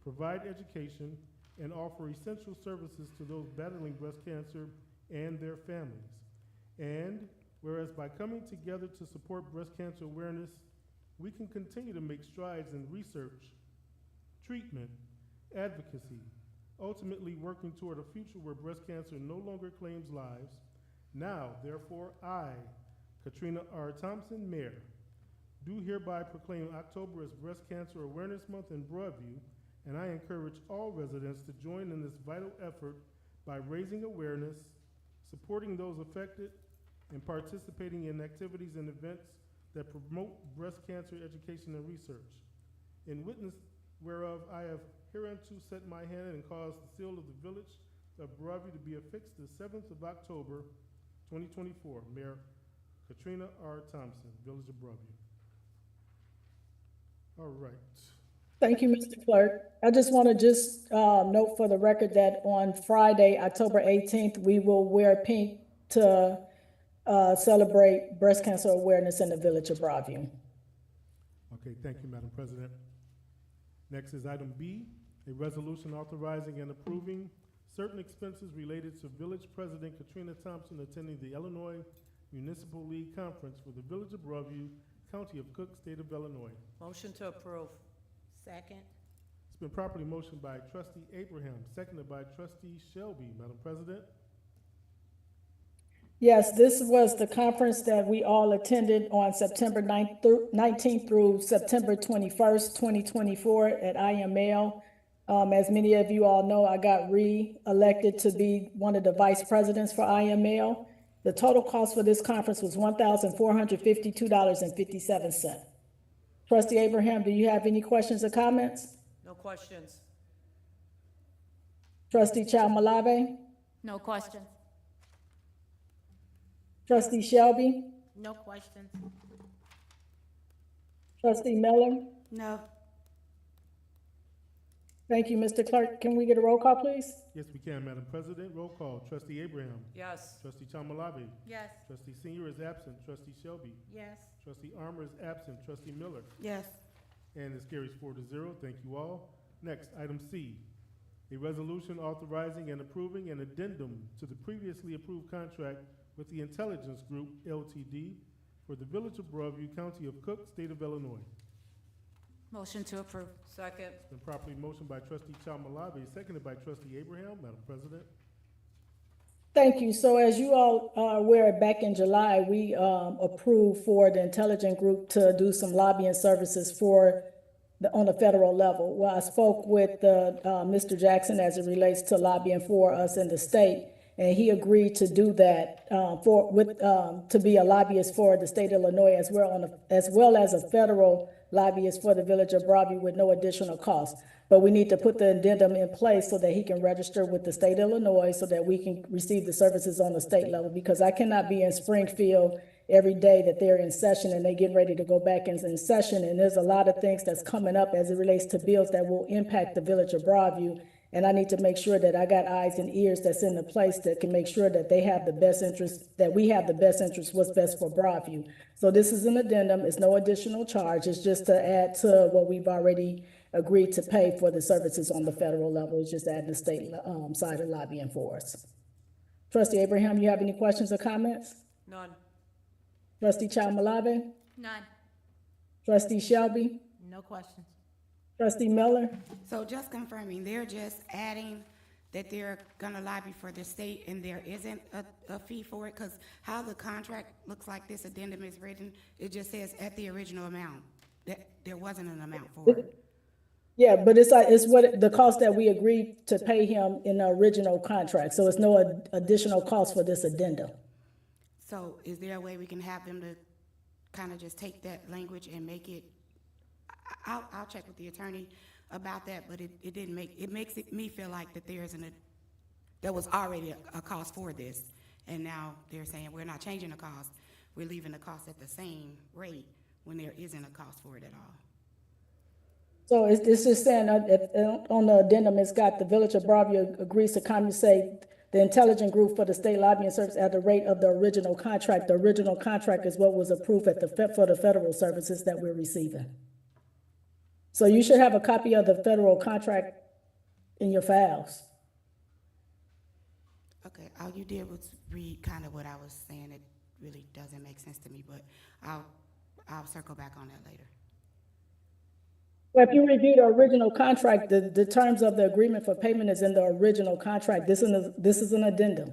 provide education, and offer essential services to those battling breast cancer and their families. And whereas by coming together to support breast cancer awareness, we can continue to make strides in research, treatment, advocacy, ultimately working toward a future where breast cancer no longer claims lives. Now, therefore, I, Katrina R. Thompson, Mayor, do hereby proclaim October as Breast Cancer Awareness Month in Broadview, and I encourage all residents to join in this vital effort by raising awareness, supporting those affected, and participating in activities and events that promote breast cancer education and research. In witness whereof I have hereunto set my hand and caused the seal of the village of Broadview to be affixed the 7th of October, 2024. Mayor Katrina R. Thompson, Village of Broadview. All right. Thank you, Mr. Clerk. I just want to note for the record that on Friday, October 18th, we will wear pink to celebrate breast cancer awareness in the Village of Broadview. Okay, thank you, Madam President. Next is item B, a resolution authorizing and approving certain expenses related to Village President Katrina Thompson attending the Illinois Municipal League Conference for the Village of Broadview, County of Cook, State of Illinois. Motion to approve. Second. It's been properly motioned by trustee Abraham, seconded by trustee Shelby. Madam President? Yes, this was the conference that we all attended on September 19th through September 21st, 2024 at IML. As many of you all know, I got re-elected to be one of the vice presidents for IML. The total cost for this conference was $1,452.57. Trustee Abraham, do you have any questions or comments? No questions. Trustee Malave? No questions. Trustee Shelby? No questions. Trustee Miller? No. Thank you, Mr. Clerk. Can we get a roll call, please? Yes, we can, Madam President. Roll call. Trustee Abraham. Yes. Trustee Chamalave. Yes. Trustee Senior is absent. Trustee Shelby. Yes. Trustee Armour is absent. Trustee Miller. Yes. And this carries 4-0. Thank you all. Next, item C, a resolution authorizing and approving an addendum to the previously approved contract with the Intelligence Group, LTD, for the Village of Broadview, County of Cook, State of Illinois. Motion to approve. Second. It's been properly motioned by trustee Chamalave, seconded by trustee Abraham. Madam President? Thank you. So as you all are aware, back in July, we approved for the Intelligent Group to do some lobbying services for on the federal level. Well, I spoke with Mr. Jackson as it relates to lobbying for us in the state, and he agreed to do that to be a lobbyist for the state of Illinois as well as a federal lobbyist for the village of Broadview with no additional cost. But we need to put the addendum in place so that he can register with the state of Illinois so that we can receive the services on the state level, because I cannot be in Springfield every day that they're in session and they getting ready to go back in session. And there's a lot of things that's coming up as it relates to bills that will impact the village of Broadview. And I need to make sure that I got eyes and ears that's in the place that can make sure that they have the best interest, that we have the best interest, what's best for Broadview. So this is an addendum. It's no additional charge. It's just to add to what we've already agreed to pay for the services on the federal level. It's just adding the state side of lobbying for us. Trustee Abraham, you have any questions or comments? None. Trustee Chalmalave? None. Trustee Shelby? No questions. Trustee Miller? So just confirming, they're just adding that they're gonna lobby for the state and there isn't a fee for it? Because how the contract looks like this addendum is written, it just says at the original amount, that there wasn't an amount for it. Yeah, but it's what the cost that we agreed to pay him in the original contract. So it's no additional cost for this addendum. So is there a way we can have them to kind of just take that language and make it, I'll check with the attorney about that, but it makes me feel like that there was already a cost for this. And now they're saying we're not changing the cost, we're leaving the cost at the same rate when there isn't a cost for it at all. So it's just saying on the addendum, it's got the village of Broadview agrees to compensate the intelligent group for the state lobbying service at the rate of the original contract. The original contract is what was approved for the federal services that we're receiving. So you should have a copy of the federal contract in your files. Okay, all you did was read kind of what I was saying. It really doesn't make sense to me, but I'll circle back on that later. Well, if you review the original contract, the terms of the agreement for payment is in the original contract. This is an addendum.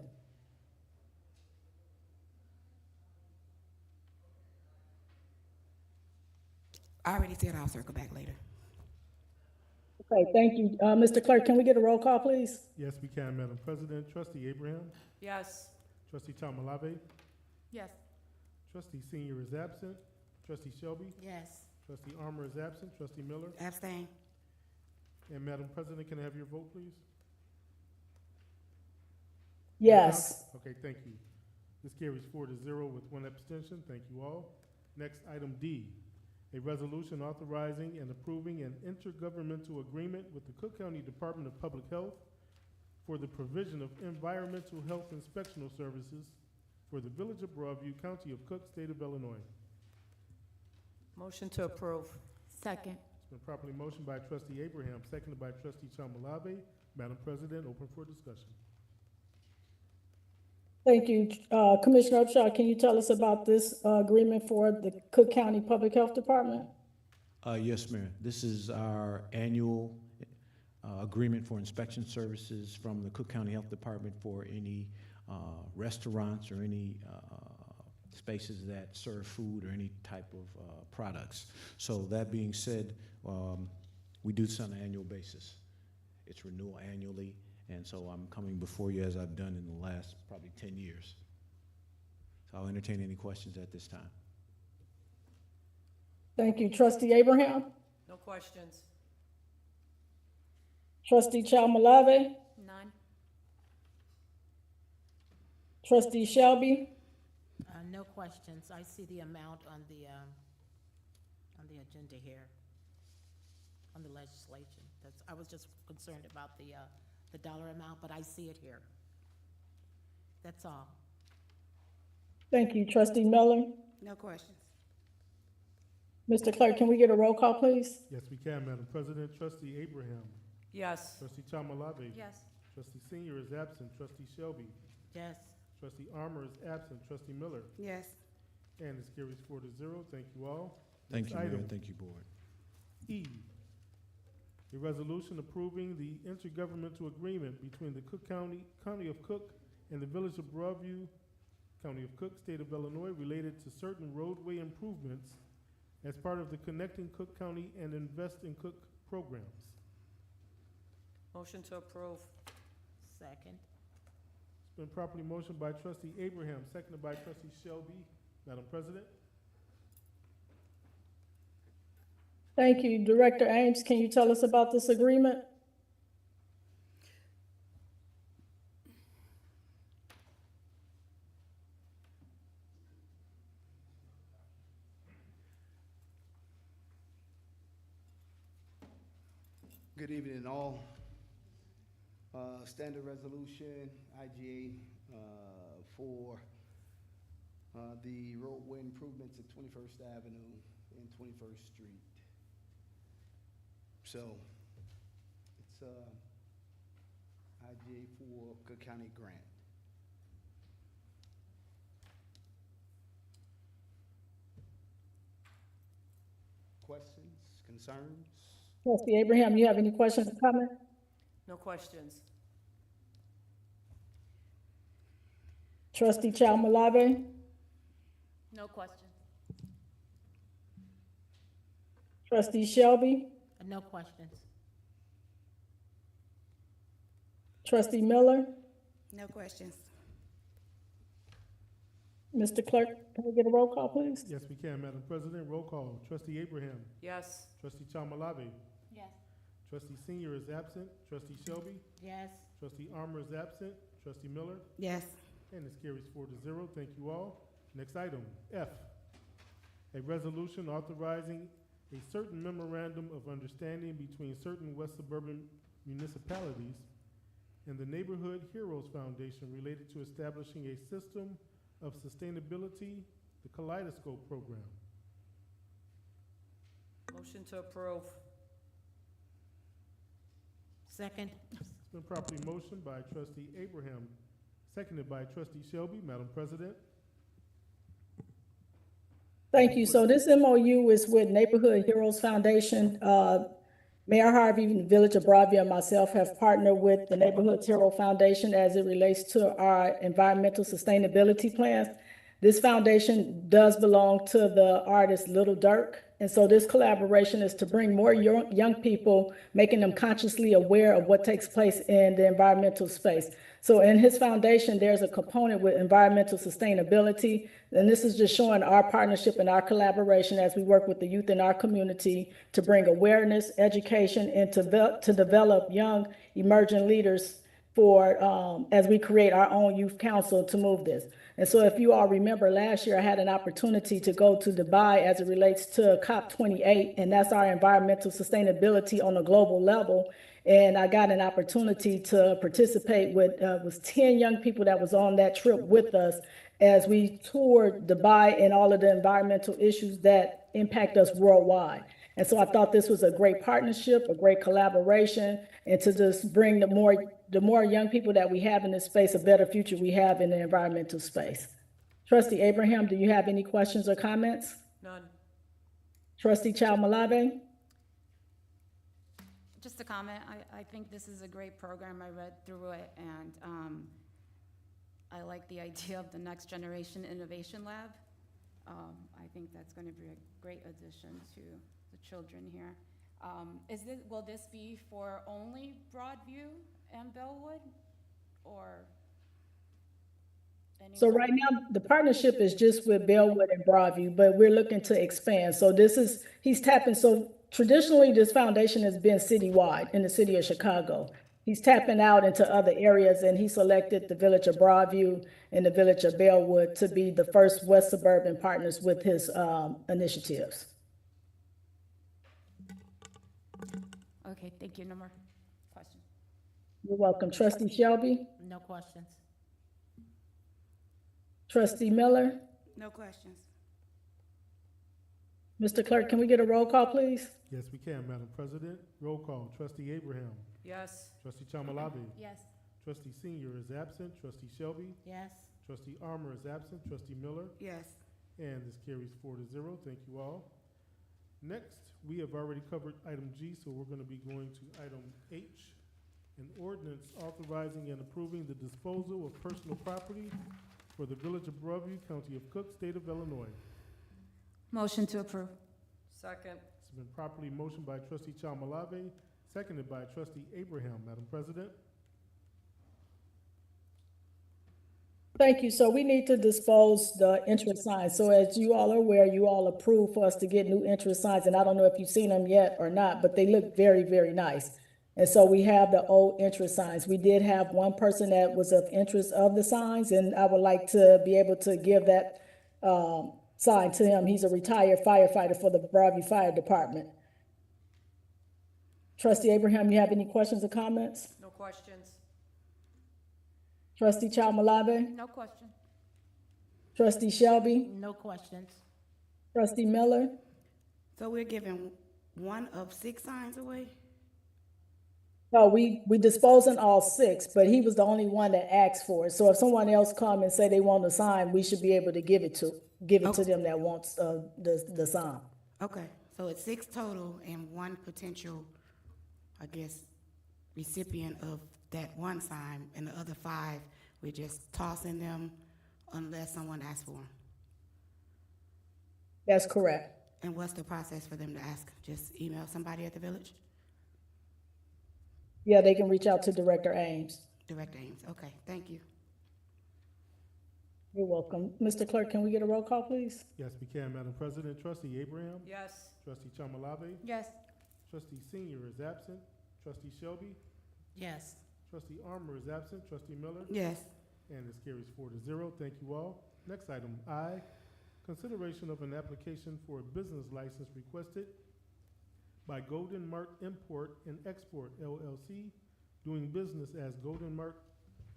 I already said I'll circle back later. Okay, thank you. Mr. Clerk, can we get a roll call, please? Yes, we can, Madam President. Trustee Abraham? Yes. Trustee Chalmalave? Yes. Trustee Senior is absent. Trustee Shelby? Yes. Trustee Armour is absent. Trustee Miller? Abstain. And Madam President, can I have your vote, please? Yes. Okay, thank you. This carries 4-0 with 1 abstention. Thank you all. Next, item D, a resolution authorizing and approving an intergovernmental agreement with the Cook County Department of Public Health for the provision of environmental health inspectional services for the Village of Broadview, County of Cook, State of Illinois. Motion to approve. Second. It's been properly motioned by Trustee Abraham, seconded by Trustee Chalmalave. Madam President, open for discussion. Thank you. Commissioner Upshaw, can you tell us about this agreement for the Cook County Public Health Department? Yes, Mayor. This is our annual agreement for inspection services from the Cook County Health Department for any restaurants or any spaces that serve food or any type of products. So that being said, we do this on an annual basis. It's renewal annually, and so I'm coming before you as I've done in the last probably 10 years. So I'll entertain any questions at this time. Thank you. Trustee Abraham? No questions. Trustee Chalmalave? None. Trustee Shelby? No questions. I see the amount on the agenda here, on the legislation. I was just concerned about the dollar amount, but I see it here. That's all. Thank you. Trustee Miller? No questions. Mr. Clerk, can we get a roll call, please? Yes, we can, Madam President. Trustee Abraham? Yes. Trustee Chalmalave? Yes. Trustee Senior is absent. Trustee Shelby? Yes. Trustee Armour is absent. Trustee Miller? Yes. And this carries 4-0. Thank you all. Thank you, Mayor. Item Thank you, Board. E, a resolution approving the intergovernmental agreement between the County of Cook, and the Village of Broadview, County of Cook, State of Illinois, related to certain roadway improvements as part of the Connecting Cook County and Invest in Cook programs. Motion to approve. Second. It's been properly motioned by trustee Abraham, seconded by trustee Shelby. Madam President? Thank you. Director Ames, can you tell us about this agreement? Good evening, all. Standard resolution, IGA, for the roadway improvements at 21st Avenue and 21st Street. So, it's IGA for Cook County grant. Questions, concerns? Trustee Abraham, you have any questions or comments? No questions. Trustee Chalmalave? No question. Trustee Shelby? No questions. Trustee Miller? No questions. Mr. Clerk, can we get a roll call, please? Yes, we can, Madam President. Roll call. Trustee Abraham. Yes. Trustee Chalmalave. Yes. Trustee Senior is absent. Trustee Shelby. Yes. Trustee Armour is absent. Trustee Miller. Yes. And this carries 4-0. Thank you all. Next item, F. A resolution authorizing a certain memorandum of understanding between certain West Suburban municipalities and the Neighborhood Heroes Foundation related to establishing a system of sustainability, the Kaleidoscope Program. Motion to approve. Second. It's been properly motioned by trustee Abraham, seconded by trustee Shelby. Madam President? Thank you. So this MOU is with Neighborhood Heroes Foundation. Mayor Harvey, the Village of Broadview, and myself have partnered with the Neighborhood Hero Foundation as it relates to our environmental sustainability plans. This foundation does belong to the artist Little Dirk. And so this collaboration is to bring more young people, making them consciously aware of what takes place in the environmental space. So in his foundation, there's a component with environmental sustainability. And this is just showing our partnership and our collaboration as we work with the youth in our community to bring awareness, education, and to develop young emerging leaders for as we create our own youth council to move this. And so if you all remember, last year I had an opportunity to go to Dubai as it relates to COP28, and that's our environmental sustainability on a global level. And I got an opportunity to participate with, was 10 young people that was on that trip with us as we toured Dubai and all of the environmental issues that impact us worldwide. And so I thought this was a great partnership, a great collaboration, and to just bring the more young people that we have in this space, a better future we have in the environmental space. Trustee Abraham, do you have any questions or comments? None. Trustee Chalmalave? Just a comment, I think this is a great program. I read through it, and I like the idea of the Next Generation Innovation Lab. I think that's going to be a great addition to the children here. Will this be for only Broadview and Bellwood, or? So right now, the partnership is just with Bellwood and Broadview, but we're looking to expand. So he's tapping, so traditionally this foundation has been citywide in the city of Chicago. He's tapping out into other areas, and he selected the Village of Broadview and the Village of Bellwood to be the first West Suburban partners with his initiatives. Okay, thank you. No more questions. You're welcome. Trustee Shelby? No questions. Trustee Miller? No questions. Mr. Clerk, can we get a roll call, please? Yes, we can, Madam President. Roll call. Trustee Abraham. Yes. Trustee Chalmalave. Yes. Trustee Senior is absent. Trustee Shelby. Yes. Trustee Armour is absent. Trustee Miller. Yes. And this carries 4-0. Thank you all. Next, we have already covered item G, so we're going to be going to item H, an ordinance authorizing and approving the disposal of personal property for the Village of Broadview, County of Cook, State of Illinois. Motion to approve. Second. It's been properly motioned by trustee Chalmalave, seconded by trustee Abraham. Madam President? Thank you. So we need to dispose the interest signs. So as you all are aware, you all approved for us to get new interest signs, and I don't know if you've seen them yet or not, but they look very, very nice. And so we have the old interest signs. We did have one person that was of interest of the signs, and I would like to be able to give that, sign to him. He's a retired firefighter for the Broadview Fire Department. Trustee Abraham, you have any questions or comments? No questions. Trustee Chalmalave? No question. Trustee Shelby? No questions. Trustee Miller? So we're giving one of 6 signs away? No, we disposing all 6, but he was the only one that asked for it. So if someone else come and say they want a sign, we should be able to give it to them that wants, the sign. Okay, so it's 6 total and 1 potential, I guess, recipient of that one sign, and the other 5, we're just tossing them unless someone asks for them. That's correct. And what's the process for them to ask? Just email somebody at the village? Yeah, they can reach out to Director Ames. Direct Ames, okay, thank you. You're welcome. Mr. Clerk, can we get a roll call, please? Yes, we can, Madam President. Trustee Abraham? Yes. Trustee Chalmalave? Yes. Trustee Senior is absent. Trustee Shelby? Yes. Trustee Armour is absent. Trustee Miller? Yes, And this carries 4-0. Thank you all. Next item, I, consideration of an application for a business license requested by Golden Mart Import and Export LLC, doing business as Golden Mart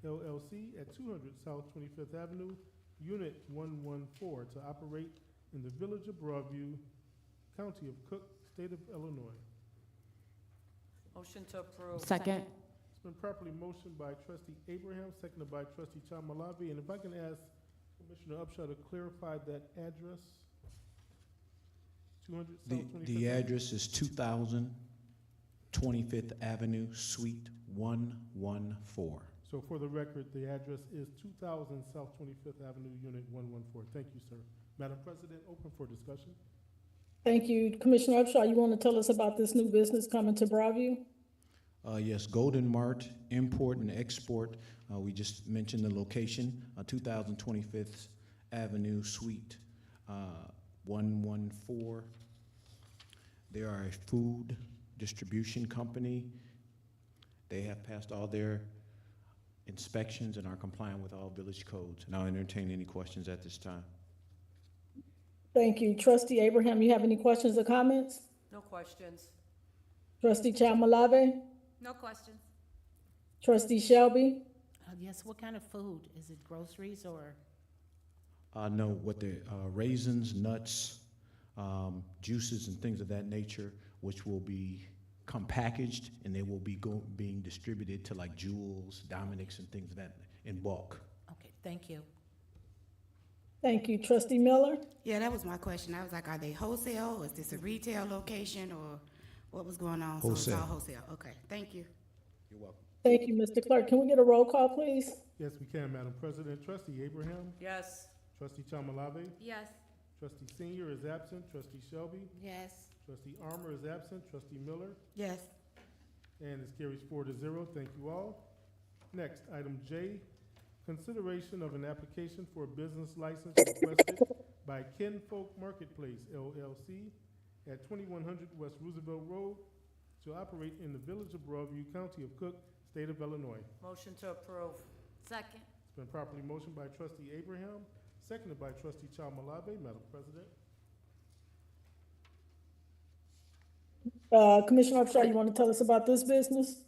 LLC at 200 South 25th Avenue, Unit 114, to operate in the Village of Broadview, County of Cook, State of Illinois. Motion to approve. Second. It's been properly motioned by trustee Abraham, seconded by trustee Chalmalave, and if I can ask Commissioner Upshaw to clarify that address, 200 South 25th. The address is 2000 25th Avenue, Suite 114. So for the record, the address is 2000 South 25th Avenue, Unit 114. Thank you, sir. Madam President, open for discussion. Thank you. Commissioner Upshaw, you want to tell us about this new business coming to Broadview? Yes, Golden Mart Import and Export. We just mentioned the location, 25th Avenue, Suite 114. They are a food distribution company. They have passed all their inspections and are compliant with all village codes. And I'll entertain any questions at this time. Thank you. Trustee Abraham, you have any questions or comments? No questions. Trustee Chalmalave? No questions. Trustee Shelby? Yes, what kind of food? Is it groceries or? No, what the raisins, nuts, juices, and things of that nature, which will become packaged, and they will be being distributed to like Jewel's, Dominic's, and things of that in bulk. Okay, thank you. Thank you. Trustee Miller? yeah, that was my question. I was like, are they wholesale, or is this a retail location, or what was going on? So it's all wholesale, okay, thank you. You're welcome. Thank you, Mr. Clerk. Can we get a roll call, please? Yes, we can, Madam President. Trustee Abraham? Yes. Trustee Chalmalave? Yes. Trustee Senior is absent. Trustee Shelby? Yes. Trustee Armour is absent. Trustee Miller? Yes, And this carries 4-0. Thank you all. Next, item J, consideration of an application for a business license requested by Kinfolk Marketplace LLC at 2100 West Roosevelt Road to operate in the Village of Broadview, County of Cook, State of Illinois. Motion to approve. Second. It's been properly motioned by trustee Abraham, seconded by trustee Chalmalave. Madam President? Commissioner Upshaw, you want to tell us about this business?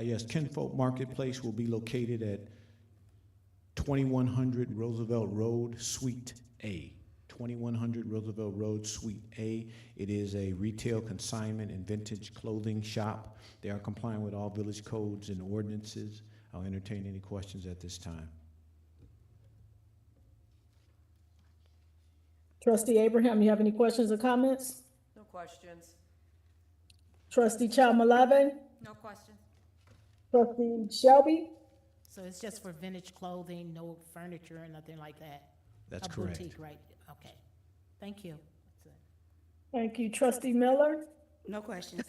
Yes, Kinfolk Marketplace will be located at 2100 Roosevelt Road, Suite A. 2100 Roosevelt Road, Suite A. It is a retail consignment and vintage clothing shop. They are compliant with all village codes and ordinances. I'll entertain any questions at this time. Trustee Abraham, you have any questions or comments? No questions. Trustee Chalmalave? No questions. Trustee Shelby? So it's just for vintage clothing, no furniture or nothing like that? That's A correct. boutique, right? Okay. Thank you. That's it. Thank you. Trustee Miller? No questions.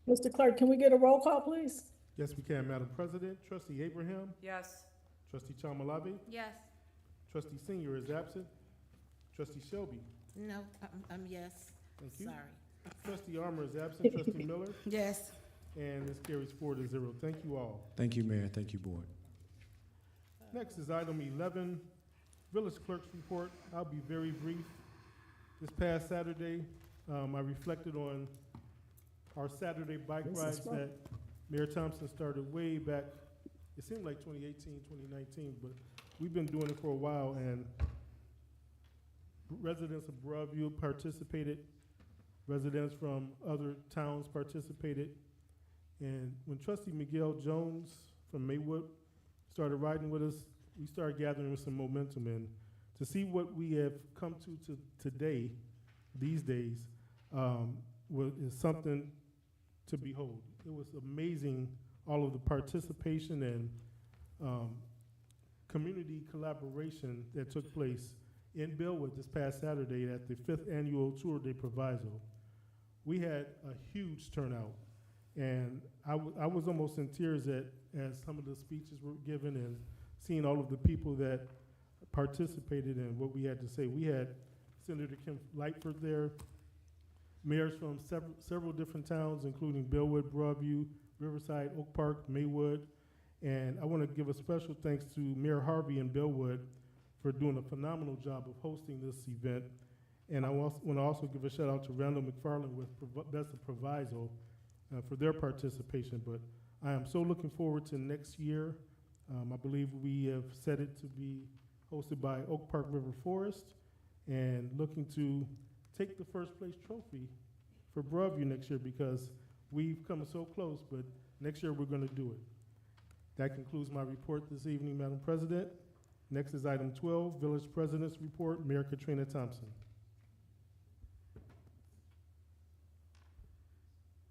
Mr. Clerk, can we get a roll call, please? Yes, we can, Madam President. Trustee Abraham, Yes. Trustee Chomalabi, Yes. Trustee Senior is absent. Trustee Shelby, No, yes. thank you. Sorry. Trustee Armour is absent. Trustee Miller, Yes. and this carries 4-0. Thank you all. Thank you, Mayor. Thank you, Board. Next is item 11, Village Clerk's Report. I'll be very brief. This past Saturday, I reflected on our Saturday bike This is rides fun. that Mayor Thompson started way back, it seemed like 2018, 2019, but we've been doing it for a while, and residents of Broadview participated, residents from other towns participated, and when Trustee Miguel Jones from Maywood started riding with us, we started gathering some momentum, and to see what we have come to today, these days, is something to behold. It was amazing, all of the participation and community collaboration that took place in Bellwood this past Saturday at the 5th Annual Tour de Proviso. We had a huge turnout, and I was almost in tears as some of the speeches were given and seeing all of the people that participated in what we had to say. We had Senator Kim Lightford there, mayors from several different towns, including Bellwood, Broadview, Riverside, Oak Park, Maywood, and I want to give a special thanks to Mayor Harvey in Bellwood for doing a phenomenal job of hosting this event. And I want to also give a shout out to Randall McFarland with Best of Proviso for their participation. But I am so looking forward to next year. I believe we have set it to be hosted by Oak Park River Forest and looking to take the first place trophy for Broadview next year because we've come so close, but next year we're going to do it. That concludes my report this evening, Madam President. Next is item 12, Village President's Report, Mayor Katrina Thompson.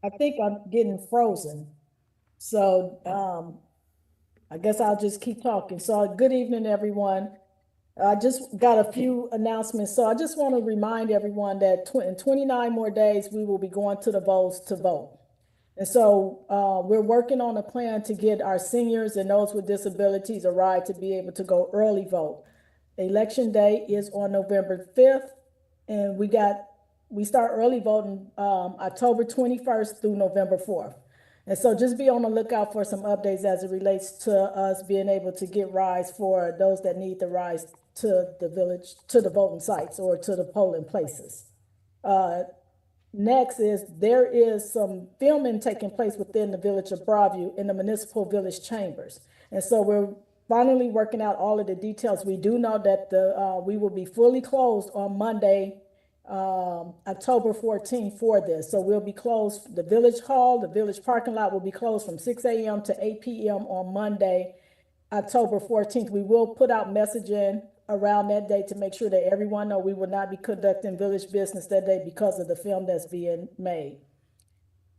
I think I'm getting frozen. So, I guess I'll just keep talking. So good evening, everyone. I just got a few announcements. So I just want to remind everyone that in 29 more days, we will be going to the polls to vote. And so we're working on a plan to get our seniors and those with disabilities a ride to be able to go early vote. Election day is on November 5th, and we start early voting October 21st through November 4th. And so just be on the lookout for some updates as it relates to us being able to get rides for those that need the rides to the village, to the voting sites or to the polling places. Next is there is some filming taking place within the village of Broadview in the municipal village chambers. And so we're finally working out all of the details. We do know that we will be fully closed on Monday, October 14th for this. So we'll be closed, the village hall, the village parking lot will be closed from 6 a.m. to 8 p.m. on Monday, October 14th. We will put out messaging around that day to make sure that everyone know we will not be conducting village business that day because of the film that's being made.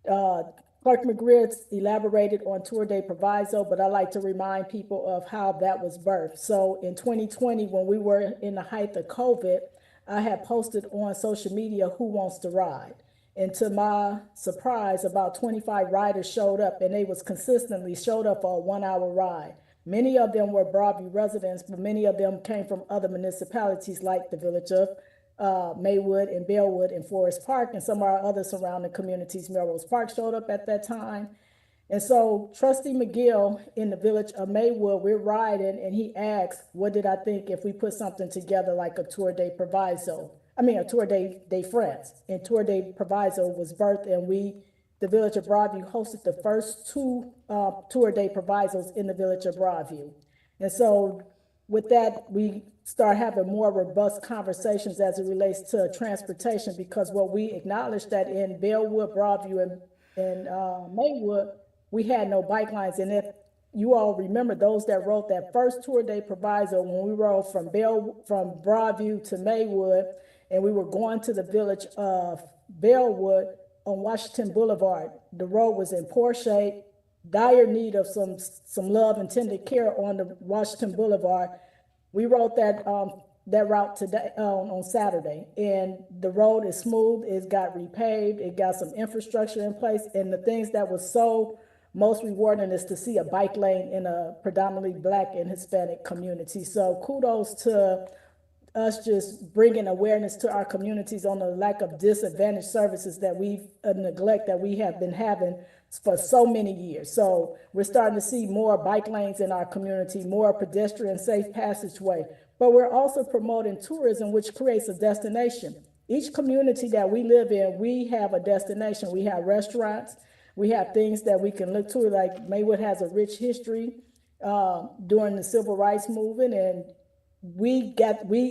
Clerk McGridd elaborated on Tour de Proviso, but I like to remind people of how that was birthed. So in 2020, when we were in the height of COVID, I had posted on social media who wants to ride. And to my surprise, about 25 riders showed up, and they was consistently showed up for a 1 hour ride. Many of them were Broadview residents, but many of them came from other municipalities like the village of Maywood and Bellwood and Forest Park, and some of our other surrounding communities. Melrose Park showed up at that time. And so Trustee McGill in the village of Maywood, we're riding, and he asked, what did I think if we put something together like a Tour de Proviso? I mean, a Tour de France. And Tour de Proviso was birthed, and the village of Broadview hosted the first two Tour de Provisos in the village of Broadview. And so with that, we start having more robust conversations as it relates to transportation, because what we acknowledged that in Bellwood, Broadview, and Maywood, we had no bike lines. And if you all remember, those that rode that first Tour de Proviso, when we rode from Broadview to Maywood, and we were going to the village of Bellwood on Washington Boulevard, the road was in poor shape, dire need of some love and tender care on the Washington Boulevard. We rode that that route today, on Saturday. And the road is smooth, it's got repaved, it got some infrastructure in place. And the things that was so most rewarding is to see a bike lane in a predominantly Black and Hispanic community. So kudos to us just bringing awareness to our communities on the lack of disadvantaged services that we've neglect that we have been having for so many years. So we're starting to see more bike lanes in our community, more pedestrian safe passageway, but we're also promoting tourism, which creates a destination. Each community that we live in, we have a destination. We have restaurants, we have things that we can look to, like Maywood has a rich history during the civil rights movement, and we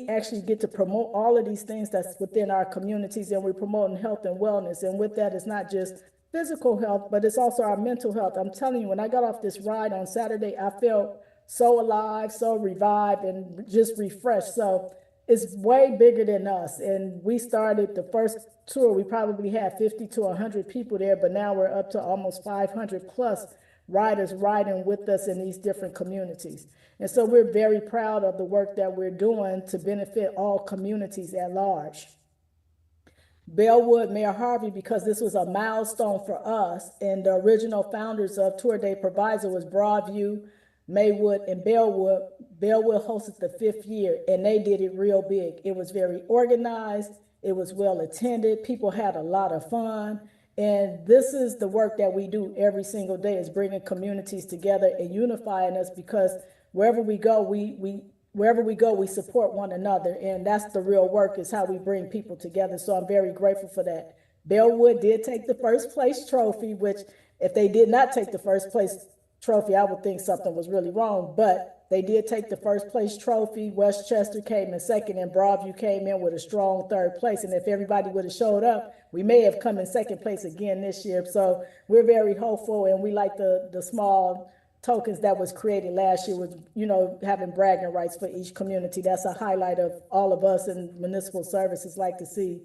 actually get to promote all of these things that's within our communities, and we're promoting health and wellness. And with that, it's not just physical health, but it's also our mental health. I'm telling you, when I got off this ride on Saturday, I felt so alive, so revived, and just refreshed. So it's way bigger than us. And we started the first tour, we probably had 50 to 100 people there, but now we're up to almost 500 plus riders riding with us in these different communities. And so we're very proud of the work that we're doing to benefit all communities at large. Bellwood, Mayor Harvey, because this was a milestone for us, and the original founders of Tour de Proviso was Broadview, Maywood, and Bellwood. Bellwood hosted the 5th year, and they did it real big. It was very organized, it was well attended, people had a lot of fun. And this is the work that we do every single day, is bringing communities together and unifying us, because wherever we go, we support one another. And that's the real work, is how we bring people together. So I'm very grateful for that. Bellwood did take the first place trophy, which if they did not take the first place trophy, I would think something was really wrong, but they did take the first place trophy. Westchester came in second, and Broadview came in with a strong 3rd place. And if everybody would have showed up, we may have come in 2nd place again this year. So we're very hopeful, and we like the small tokens that was created last year with, having bragging rights for each community. That's a highlight of all of us in municipal services like to see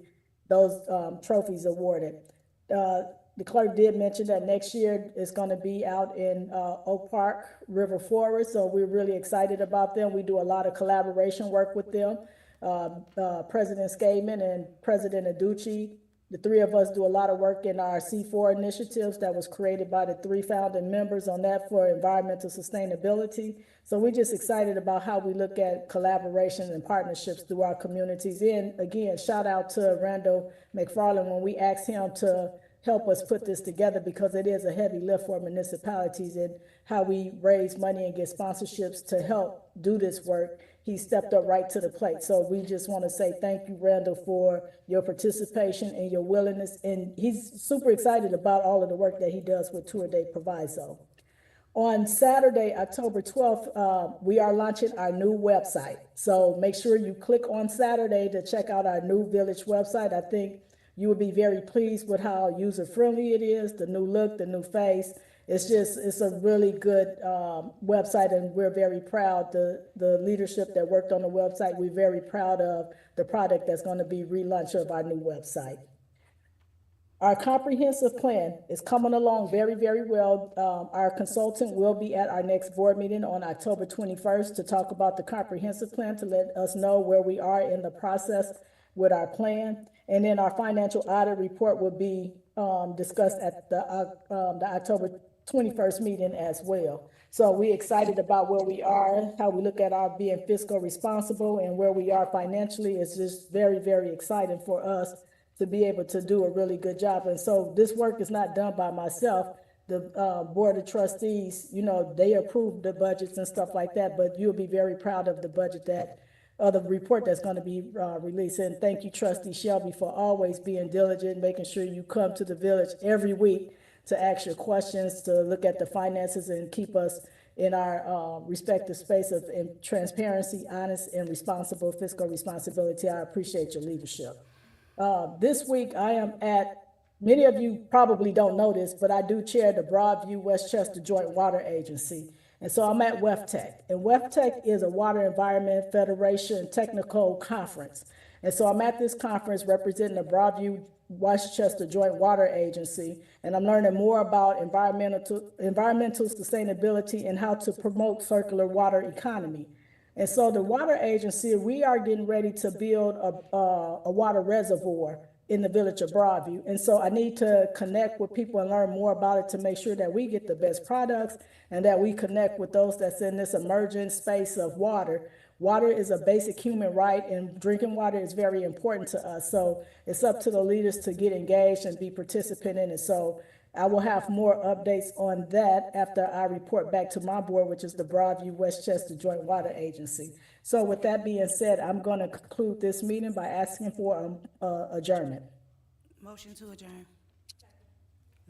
those trophies awarded. The clerk did mention that next year is going to be out in Oak Park River Forest, so we're really excited about them. We do a lot of collaboration work with them. President Skaman and President Aducci, the 3 of us do a lot of work in our C4 initiatives that was created by the 3 founding members on that for environmental sustainability. So we're just excited about how we look at collaboration and partnerships through our communities. And again, shout out to Randall McFarland when we asked him to help us put this together, because it is a heavy lift for municipalities, and how we raise money and get sponsorships to help do this work. He stepped up right to the plate. So we just want to say thank you, Randall, for your participation and your willingness. And he's super excited about all of the work that he does with Tour de Proviso. On Saturday, October 12th, we are launching our new website. So make sure you click on Saturday to check out our new village website. I think you will be very pleased with how user-friendly it is, the new look, the new face. It's a really good website, and we're very proud. The leadership that worked on the website, we're very proud of the product that's going to be relaunched of our new website. Our comprehensive plan is coming along very, very well. Our consultant will be at our next board meeting on October 21st to talk about the comprehensive plan, to let us know where we are in the process with our plan. And then our financial audit report will be discussed at the October 21st meeting as well. So we're excited about where we are, how we look at our being fiscal responsible, and where we are financially. Is just very, very exciting for us to be able to do a really good job. And so this work is not done by myself. The Board of Trustees, they approve the budgets and stuff like that, but you'll be very proud of the budget the report that's going to be released. And thank you, Trustee Shelby, for always being diligent, making sure you come to the village every week to ask your questions, to look at the finances, and keep us in our respective space of transparency, honest, and responsible fiscal responsibility. I appreciate your leadership. This week I am many of you probably don't know this, but I do chair the Broadview Westchester Joint Water Agency. And so I'm at WEFTEC, and WEFTEC is a Water Environment Federation Technical Conference. And so I'm at this conference representing the Broadview Westchester Joint Water Agency, and I'm learning more about environmental sustainability and how to promote circular water economy. And so the water agency, we are getting ready to build a water reservoir in the village of Broadview. And so I need to connect with people and learn more about it to make sure that we get the best products and that we connect with those that's in this emerging space of water. Water is a basic human right, and drinking water is very important to us. So it's up to the leaders to get engaged and be participant in it. So I will have more updates on that after I report back to my board, which is the Broadview Westchester Joint Water Agency. So with that being said, I'm going to conclude this meeting by asking for adjournment. Motion to adjourn.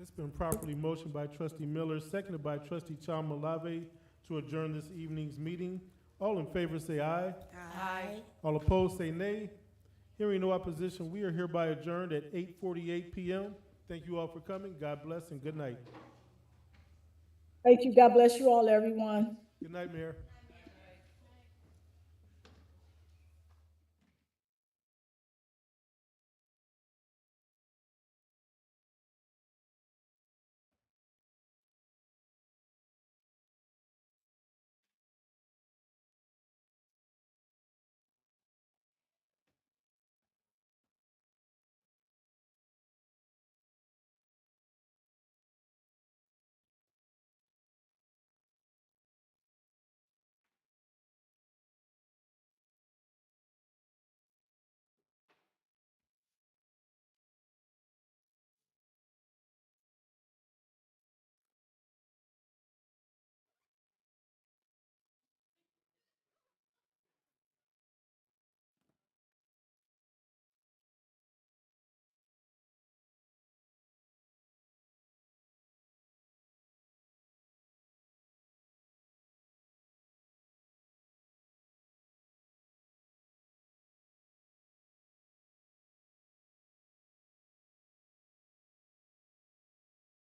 It's been properly motioned by trustee Miller, seconded by trustee Chalmalave to adjourn this evening's meeting. All in favor say aye. Aye. All opposed say nay. Hearing no opposition, we are hereby adjourned at 8:48 p.m. Thank you all for coming. God bless and good night. Thank you. God bless you all, everyone. Good night, Mayor.